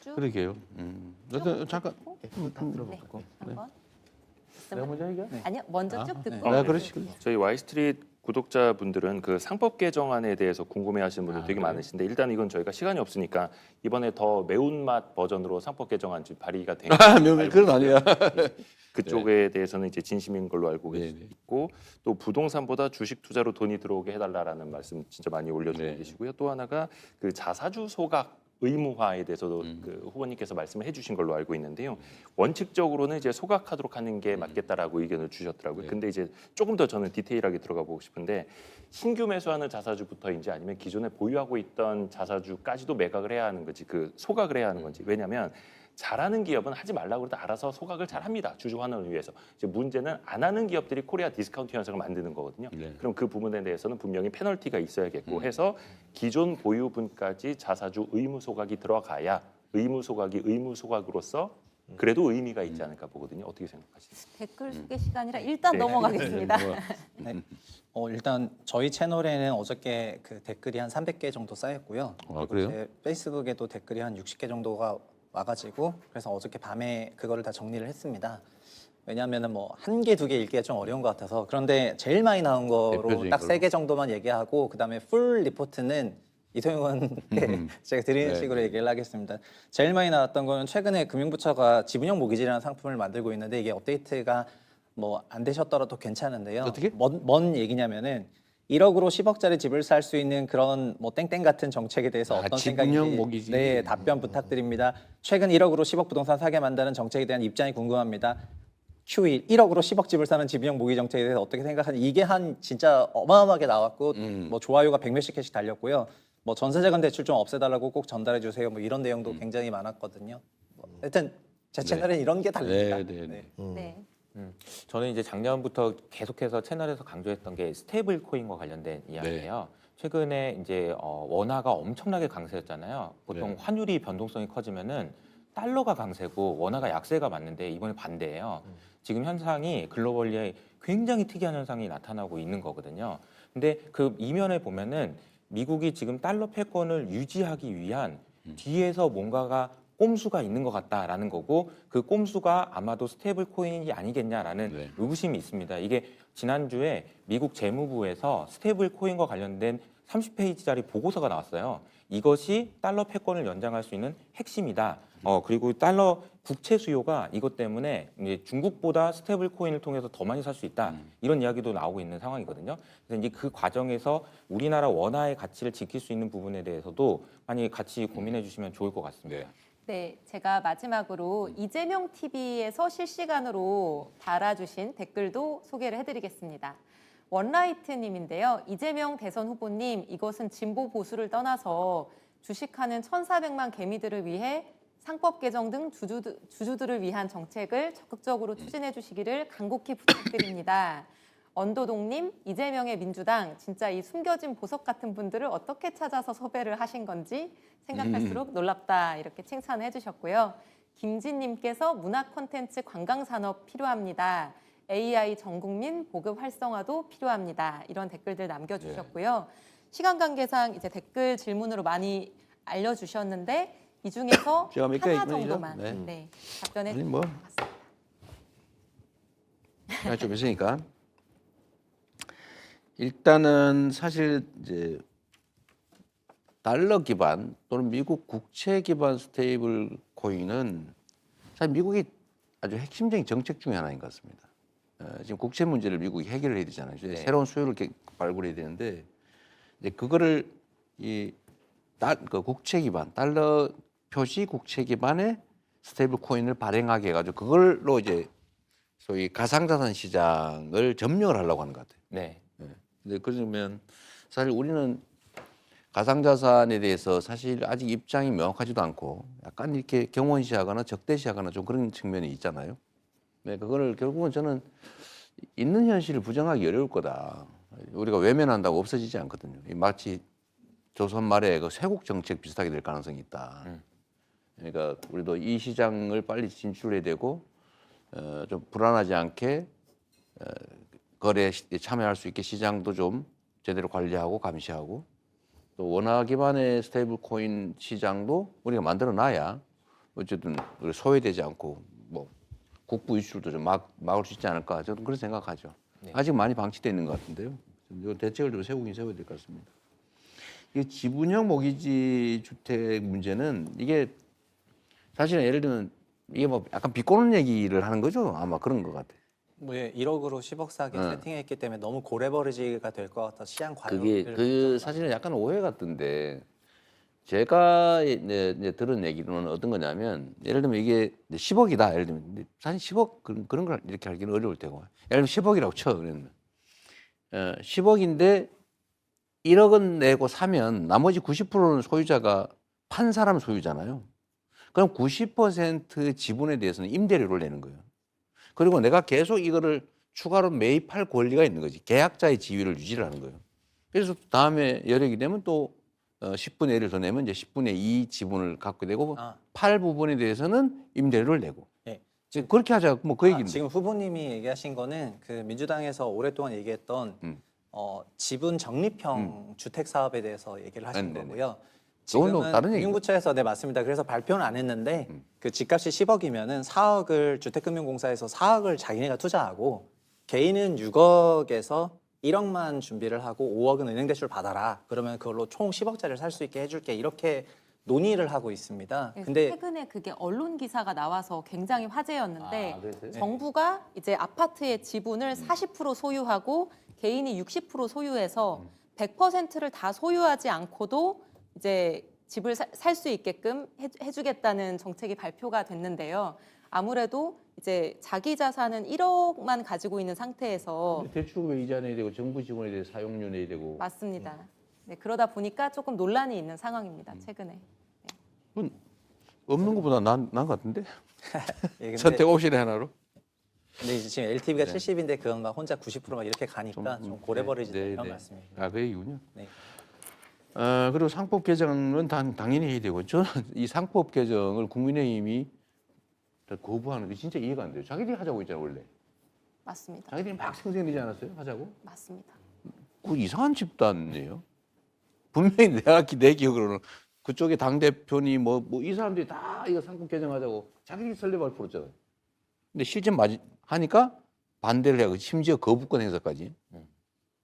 쭉 그러게요. 잠깐. 예, 다 네, 들어볼까요? 한번. 내가 먼저 얘기해? 아니요, 먼저 쭉 듣고. 네, 그렇지. 저희 와이스트릿 구독자분들은 그 상법 개정안에 대해서 궁금해하시는 분들 되게 많으신데 일단 이건 저희가 시간이 없으니까 이번에 더 매운맛 버전으로 상법 개정안 지금 발의가 된 그건 아니야. 그쪽에 대해서는 이제 진심인 걸로 알고 네, 네. 있고 또 부동산보다 주식 투자로 돈이 들어오게 해달라라는 말씀 진짜 많이 올려주고 네. 계시고요. 또 하나가 그 자사주 소각 의무화에 대해서도 그 후보님께서 말씀을 해주신 걸로 알고 있는데요. 원칙적으로는 이제 소각하도록 하는 게 맞겠다라고 의견을 주셨더라고요. 네. 근데 이제 조금 더 저는 디테일하게 들어가 보고 싶은데 신규 매수하는 자사주부터인지 아니면 기존에 보유하고 있던 자사주까지도 매각을 해야 하는 건지 그 소각을 해야 하는 건지 왜냐하면 잘하는 기업은 하지 말라고 해도 알아서 소각을 잘합니다. 주주 환원을 위해서. 이제 문제는 안 하는 기업들이 코리아 디스카운트 현상을 만드는 거거든요. 네. 그럼 그 부분에 대해서는 분명히 페널티가 있어야겠고 해서 기존 보유분까지 자사주 의무 소각이 들어가야 의무 소각이 의무 소각으로서 그래도 의미가 있지 않을까 보거든요. 어떻게 생각하시나요? 댓글 소개 시간이라 일단 네. 넘어가겠습니다. 네. 일단 저희 채널에는 어저께 그 댓글이 한 300개 정도 쌓였고요. 아, 그래요? 제 페이스북에도 댓글이 한 60개 정도가 와가지고 그래서 어저께 밤에 그거를 다 정리를 했습니다. 왜냐하면은 뭐 한 개, 두 개 읽기가 좀 어려운 것 같아서 그런데 제일 많이 나온 거로 대표적인 딱 걸로. 3개 정도만 얘기하고 그다음에 풀 리포트는 이소영 의원께 제가 드리는 네. 식으로 얘기를 하겠습니다. 제일 많이 나왔던 거는 최근에 금융부처가 지분형 모기지라는 상품을 만들고 있는데 이게 업데이트가 뭐 안 되셨더라도 괜찮은데요. 어떻게? 뭔 얘기냐면은 1억으로 10억짜리 집을 살 수 있는 그런 뭐 땡땡 같은 정책에 대해서 어떤 지분형 생각인지 모기지. 네, 답변 부탁드립니다. 최근 1억으로 10억 부동산 사게 만드는 정책에 대한 입장이 궁금합니다. Q1 1억으로 10억 집을 사는 지분형 모기 정책에 대해서 어떻게 생각하는지 이게 한 진짜 어마어마하게 나왔고 뭐 좋아요가 100몇십 개씩 달렸고요. 뭐 전세자금 대출 좀 없애달라고 꼭 전달해 주세요. 뭐 이런 내용도 굉장히 많았거든요. 뭐 하여튼 제 채널엔 이런 게 달립니다. 네. 네. 저는 이제 작년부터 계속해서 채널에서 강조했던 게 스테이블 코인과 관련된 이야기예요. 최근에 이제 원화가 엄청나게 강세였잖아요. 보통 네. 환율이 변동성이 커지면은 달러가 강세고 원화가 약세가 맞는데 이번에 반대예요. 지금 현상이 글로벌리에 굉장히 특이한 현상이 나타나고 있는 거거든요. 근데 그 이면에 보면은 미국이 지금 달러 패권을 유지하기 위한 뒤에서 뭔가가 꼼수가 있는 것 같다라는 거고 그 꼼수가 아마도 스테이블 코인이 아니겠냐라는 네. 의구심이 있습니다. 이게 지난주에 미국 재무부에서 스테이블 코인과 관련된 30페이지짜리 보고서가 나왔어요. 이것이 달러 패권을 연장할 수 있는 핵심이다. 그리고 달러 국채 수요가 이것 때문에 이제 중국보다 스테이블 코인을 통해서 더 많이 살 수 있다. 이런 이야기도 나오고 있는 상황이거든요. 그래서 이제 그 과정에서 우리나라 원화의 가치를 지킬 수 있는 부분에 대해서도 많이 같이 고민해 주시면 좋을 것 같습니다. 네, 제가 마지막으로 이재명 TV에서 실시간으로 달아주신 댓글도 소개를 해드리겠습니다. 원라이트님인데요. 이재명 대선 후보님, 이것은 진보 보수를 떠나서 주식하는 1,400만 개미들을 위해 상법 개정 등 주주들을 위한 정책을 적극적으로 추진해 주시기를 간곡히 부탁드립니다. 언도동님, 이재명의 민주당, 진짜 이 숨겨진 보석 같은 분들을 어떻게 찾아서 섭외를 하신 건지 생각할수록 놀랍다, 이렇게 칭찬을 해주셨고요. 김진님께서 문화 콘텐츠 관광산업 필요합니다. AI 전국민 보급 활성화도 필요합니다. 이런 댓글들 남겨주셨고요. 시간 관계상 이제 댓글 질문으로 많이 알려주셨는데 이 중에서 제가 몇 개 하나 있군요. 정도만 네. 답변해 아니 뭐 시간이 좀 있으니까 일단은 사실 이제 달러 기반 또는 미국 국채 기반 스테이블 코인은 사실 미국이 아주 핵심적인 정책 중에 하나인 것 같습니다. 지금 국채 문제를 미국이 해결을 해야 되잖아요. 이제 새로운 수요를 발굴해야 되는데 이제 그거를 그 국채 기반 달러 표시 국채 기반의 스테이블 코인을 발행하게 해가지고 그걸로 이제 소위 가상자산 시장을 점령을 하려고 하는 것 같아요. 네. 근데 그러면 사실 우리는 가상자산에 대해서 사실 아직 입장이 명확하지도 않고 약간 이렇게 경원시하거나 적대시하거나 좀 그런 측면이 있잖아요. 네, 그거를 결국은 저는 있는 현실을 부정하기 어려울 거다. 우리가 외면한다고 없어지지 않거든요. 마치 조선 말에 그 쇄국 정책 비슷하게 될 가능성이 있다. 그러니까 우리도 이 시장을 빨리 진출해야 되고 좀 불안하지 않게 거래에 참여할 수 있게 시장도 좀 제대로 관리하고 감시하고 또 원화 기반의 스테이블 코인 시장도 우리가 만들어 놔야 어쨌든 우리 소외되지 않고 뭐 국부 유출도 좀 막을 수 있지 않을까 저는 그런 생각하죠. 네. 아직 많이 방치되어 있는 것 같은데요. 이 대책을 좀 세우긴 세워야 될 것 같습니다. 이 지분형 모기지 주택 문제는 이게 사실은 예를 들면 이게 뭐 약간 비꼬는 얘기를 하는 거죠. 아마 그런 것 같아요. 뭐 1억으로 10억 사기 세팅했기 때문에 너무 고래버리지가 될 것 같아서 시장 그게 과열을 사실은 약간 오해 같던데 제가 이제 들은 얘기로는 어떤 거냐면 예를 들면 이게 10억이다 예를 들면 근데 사실 10억 그런 걸 이렇게 알기는 어려울 테고 예를 들면 10억이라고 쳐 그러면 10억인데 1억은 내고 사면 나머지 90%는 소유자가 판 사람 소유잖아요. 그럼 90% 지분에 대해서는 임대료를 내는 거예요. 그리고 내가 계속 이거를 추가로 매입할 권리가 있는 거지. 계약자의 지위를 유지를 하는 거예요. 그래서 다음에 여력이 되면 또 10분의 1을 더 내면 이제 10분의 2 지분을 갖게 되고 팔 부분에 대해서는 임대료를 내고. 네. 지금 그렇게 하자 뭐 그 얘기인데. 지금 후보님이 얘기하신 거는 그 민주당에서 오랫동안 얘기했던 지분 적립형 주택 사업에 대해서 얘기를 하신 네네. 거고요. 그건 뭐 지금은 다른 얘기죠. 금융부처에서 네 맞습니다. 그래서 발표는 안 했는데 그 집값이 10억이면은 4억을 주택금융공사에서 4억을 자기네가 투자하고 개인은 6억에서 1억만 준비를 하고 5억은 은행 대출 받아라. 그러면 그걸로 총 10억짜리를 살 수 있게 해줄게. 이렇게 논의를 하고 있습니다. 근데 최근에 그게 언론 기사가 나와서 굉장히 화제였는데 그랬어요? 정부가 이제 아파트의 지분을 40% 소유하고 개인이 60% 소유해서 100%를 다 소유하지 않고도 이제 집을 살 수 있게끔 해주겠다는 정책이 발표가 됐는데요. 아무래도 이제 자기 자산은 1억만 가지고 있는 상태에서 대출금에 이자 내야 되고 정부 지원에 대해 사용료 내야 되고. 맞습니다. 네, 그러다 보니까 조금 논란이 있는 상황입니다. 최근에. 없는 것보다 난 같은데? 예, 근데, 선택 옵션이 하나로? 근데 이제 지금 LTV가 네. 70인데 그건 막 혼자 90% 막 이렇게 가니까 좀 고래 버리지 이런 말씀입니다. 아, 그 얘기군요. 네. 그리고 상법 개정은 당연히 해야 되고 저는 이 상법 개정을 국민의힘이 거부하는 게 진짜 이해가 안 돼요. 자기들이 하자고 했잖아요, 원래. 맞습니다. 자기들이 막 생생내지 않았어요? 하자고? 맞습니다. 그 이상한 집단이에요. 분명히 내 기억으로는 그쪽에 당대표니 뭐 이 사람들이 다 이거 상법 개정하자고 자기들이 설레발 풀었잖아요. 근데 실제 하니까 반대를 하고 심지어 거부권 행사까지.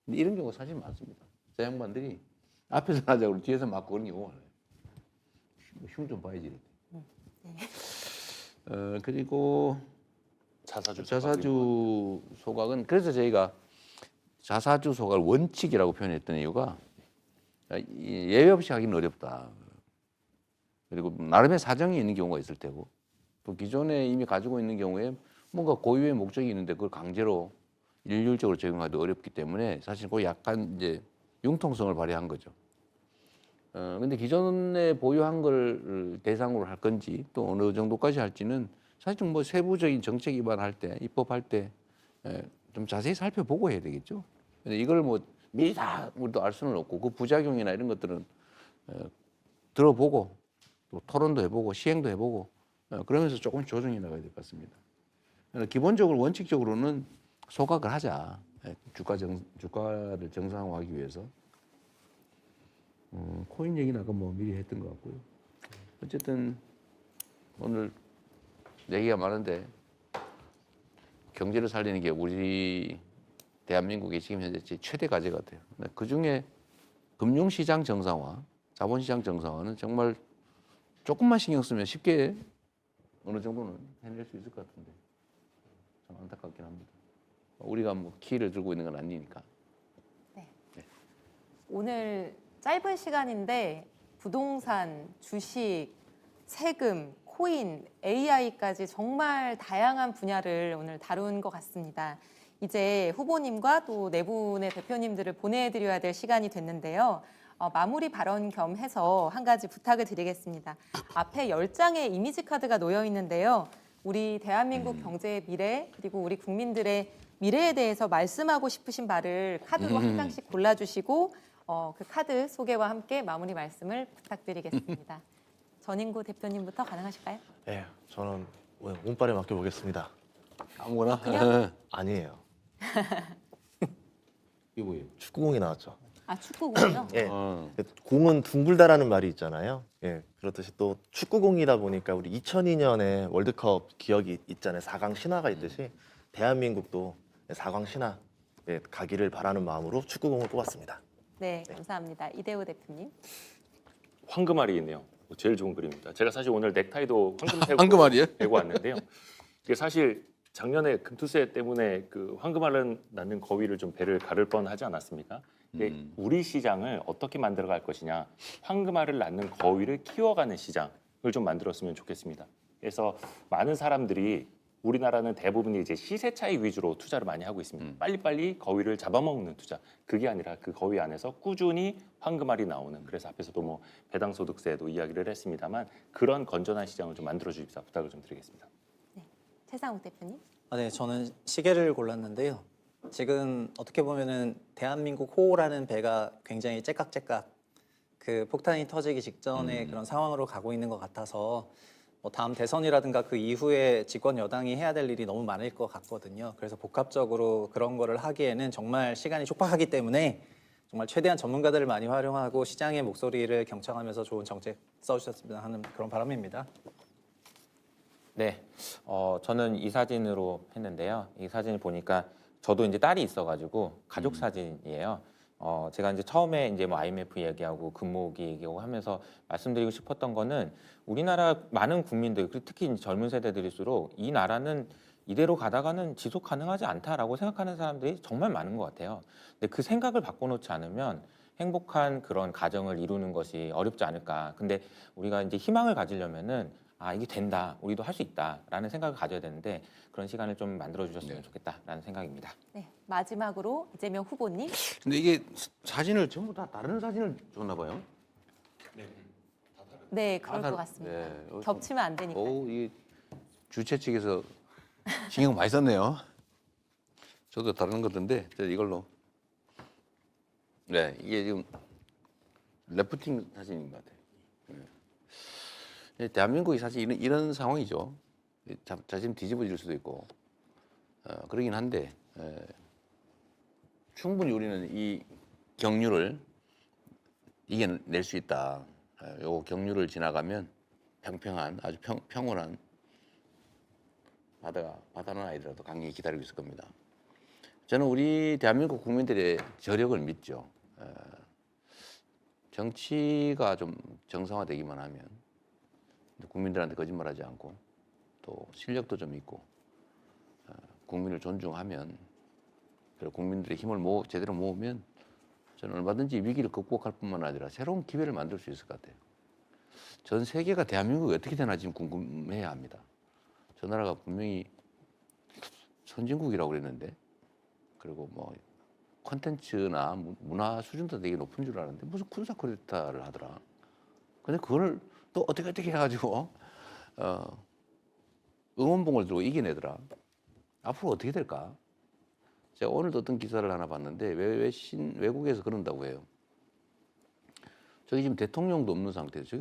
근데 이런 경우가 사실 많습니다. 저 양반들이 앞에서 하자고 뒤에서 막고 그런 경우가 많아요. 흉 좀 봐야지. 그리고 자사주 소각은 그래서 저희가 자사주 소각을 원칙이라고 표현했던 이유가 예외 없이 하기는 어렵다. 그리고 나름의 사정이 있는 경우가 있을 테고 또 기존에 이미 가지고 있는 경우에 뭔가 고유의 목적이 있는데 그걸 강제로 일률적으로 적용하기 어렵기 때문에 사실 그 약간 이제 융통성을 발휘한 거죠. 근데 기존에 보유한 걸 대상으로 할 건지 또 어느 정도까지 할지는 사실 좀 뭐 세부적인 정책 입안할 때 입법할 때 좀 자세히 살펴보고 해야 되겠죠. 근데 이걸 뭐 미리 다 우리도 알 수는 없고 그 부작용이나 이런 것들은 들어보고 또 토론도 해보고 시행도 해보고 그러면서 조금 조정해 나가야 될 것 같습니다. 기본적으로 원칙적으로는 소각을 하자. 주가를 정상화하기 위해서. 코인 얘기는 아까 뭐 미리 했던 것 같고요. 어쨌든 오늘 얘기가 많은데 경제를 살리는 게 우리 대한민국의 지금 현재 최대 과제 같아요. 그 중에 금융시장 정상화, 자본시장 정상화는 정말 조금만 신경 쓰면 쉽게 어느 정도는 해낼 수 있을 것 같은데 좀 안타깝긴 합니다. 우리가 뭐 키를 들고 있는 건 아니니까. 오늘 짧은 시간인데 부동산, 주식, 세금, 코인, AI까지 정말 다양한 분야를 오늘 다룬 것 같습니다. 이제 후보님과 또 네 분의 대표님들을 보내드려야 될 시간이 됐는데요. 마무리 발언 겸 해서 한 가지 부탁을 드리겠습니다. 앞에 10장의 이미지 카드가 놓여 있는데요. 우리 대한민국 경제의 미래 그리고 우리 국민들의 미래에 대해서 말씀하고 싶으신 말을 카드로 한 장씩 골라주시고 그 카드 소개와 함께 마무리 말씀을 부탁드리겠습니다. 전인구 대표님부터 가능하실까요? 네, 저는 오늘 운빨에 맡겨보겠습니다. 아무거나? 아니에요. 이게 뭐예요? 축구공이 나왔죠. 아, 축구군요. 예, 공은 둥글다라는 말이 있잖아요. 예, 그렇듯이 또 축구공이다 보니까 우리 2002년에 월드컵 기억이 있잖아요. 4강 신화가 있듯이 대한민국도 4강 신화 가기를 바라는 마음으로 축구공을 뽑았습니다. 네, 감사합니다. 이대호 대표님. 황금알이 있네요. 제일 좋은 그림입니다. 제가 사실 오늘 넥타이도 황금색으로 황금알이에요? 메고 왔는데요. 이게 사실 작년에 금투세 때문에 그 황금알은 낳는 거위를 좀 배를 가를 뻔하지 않았습니까? 근데 우리 시장을 어떻게 만들어갈 것이냐, 황금알을 낳는 거위를 키워가는 시장을 좀 만들었으면 좋겠습니다. 그래서 많은 사람들이 우리나라는 대부분이 이제 시세 차익 위주로 투자를 많이 하고 있습니다. 빨리빨리 거위를 잡아먹는 투자. 그게 아니라 그 거위 안에서 꾸준히 황금알이 나오는. 그래서 앞에서도 뭐 배당소득세도 이야기를 했습니다만 그런 건전한 시장을 좀 만들어 주십사 부탁을 좀 드리겠습니다. 네, 최상욱 대표님. 네, 저는 시계를 골랐는데요. 지금 어떻게 보면은 대한민국 호라는 배가 굉장히 째깍째깍 그 폭탄이 터지기 직전의 그런 상황으로 가고 있는 것 같아서 뭐 다음 대선이라든가 그 이후에 집권 여당이 해야 될 일이 너무 많을 것 같거든요. 그래서 복합적으로 그런 거를 하기에는 정말 시간이 촉박하기 때문에 정말 최대한 전문가들을 많이 활용하고 시장의 목소리를 경청하면서 좋은 정책 써주셨으면 하는 그런 바람입니다. 네, 저는 이 사진으로 했는데요. 이 사진을 보니까 저도 이제 딸이 있어가지고 가족 사진이에요. 제가 이제 처음에 이제 뭐 IMF 얘기하고 금모으기 얘기하고 하면서 말씀드리고 싶었던 거는 우리나라 많은 국민들, 그리고 특히 이제 젊은 세대들일수록 이 나라는 이대로 가다가는 지속 가능하지 않다라고 생각하는 사람들이 정말 많은 것 같아요. 근데 그 생각을 바꿔놓지 않으면 행복한 그런 가정을 이루는 것이 어렵지 않을까. 근데 우리가 이제 희망을 가지려면은 아, 이게 된다. 우리도 할 수 있다라는 생각을 가져야 되는데 그런 시간을 좀 만들어 주셨으면 네. 좋겠다라는 생각입니다. 네, 마지막으로 이재명 후보님. 근데 이게 사진을 전부 다 다른 사진을 줬나 봐요. 네, 그럴 다 것 다르- 같습니다. 네. 겹치면 안 되니까. 오, 이 주최 측에서 신경 많이 썼네요. 저도 다른 거던데 이걸로. 네, 이게 지금 래프팅 사진인 것 같아요. 네. 대한민국이 사실 이런 상황이죠. 자칫 뒤집어질 수도 있고 그러긴 한데 충분히 우리는 이 경유를 이겨낼 수 있다. 요 경유를 지나가면 평평한 아주 평온한 바다는 아니더라도 강릉이 기다리고 있을 겁니다. 저는 우리 대한민국 국민들의 저력을 믿죠. 정치가 좀 정상화되기만 하면 국민들한테 거짓말하지 않고 또 실력도 좀 있고 국민을 존중하면 그리고 국민들의 힘을 제대로 모으면 저는 얼마든지 위기를 극복할 뿐만 아니라 새로운 기회를 만들 수 있을 것 같아요. 전 세계가 대한민국이 어떻게 되나 지금 궁금해야 합니다. 저 나라가 분명히 선진국이라고 그랬는데 그리고 뭐 콘텐츠나 문화 수준도 되게 높은 줄 알았는데 무슨 군사 쿠데타를 하더라. 근데 그걸 또 어떻게 해가지고 응원봉을 들고 이겨내더라. 앞으로 어떻게 될까? 제가 오늘도 어떤 기사를 하나 봤는데 외국에서 그런다고 해요. 저기 지금 대통령도 없는 상태에서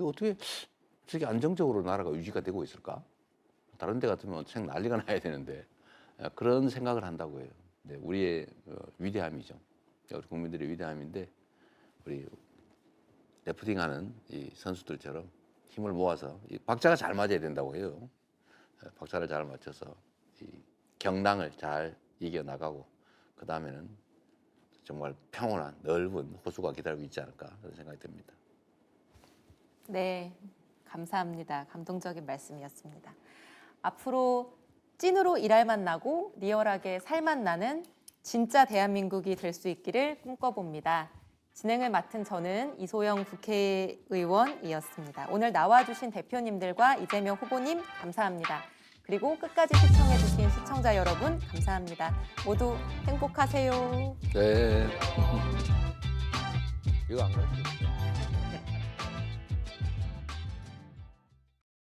저게 안정적으로 나라가 유지가 되고 있을까? 다른 데 같으면 생 난리가 나야 되는데 그런 생각을 한다고 해요. 네, 우리의 위대함이죠. 우리 국민들의 위대함인데 우리 래프팅하는 이 선수들처럼 힘을 모아서 이 박자가 잘 맞아야 된다고 해요. 박자를 잘 맞춰서 이 경랑을 잘 이겨나가고 그 다음에는 정말 평온한 넓은 호수가 기다리고 있지 않을까 그런 생각이 듭니다. 네, 감사합니다. 감동적인 말씀이었습니다. 앞으로 찐으로 일할만 나고 리얼하게 살만 나는 진짜 대한민국이 될 수 있기를 꿈꿔봅니다. 진행을 맡은 저는 이소영 국회의원이었습니다. 오늘 나와주신 대표님들과 이재명 후보님 감사합니다. 그리고 끝까지 시청해주신 시청자 여러분 감사합니다. 모두 행복하세요. 네. 이거 안 가르쳐.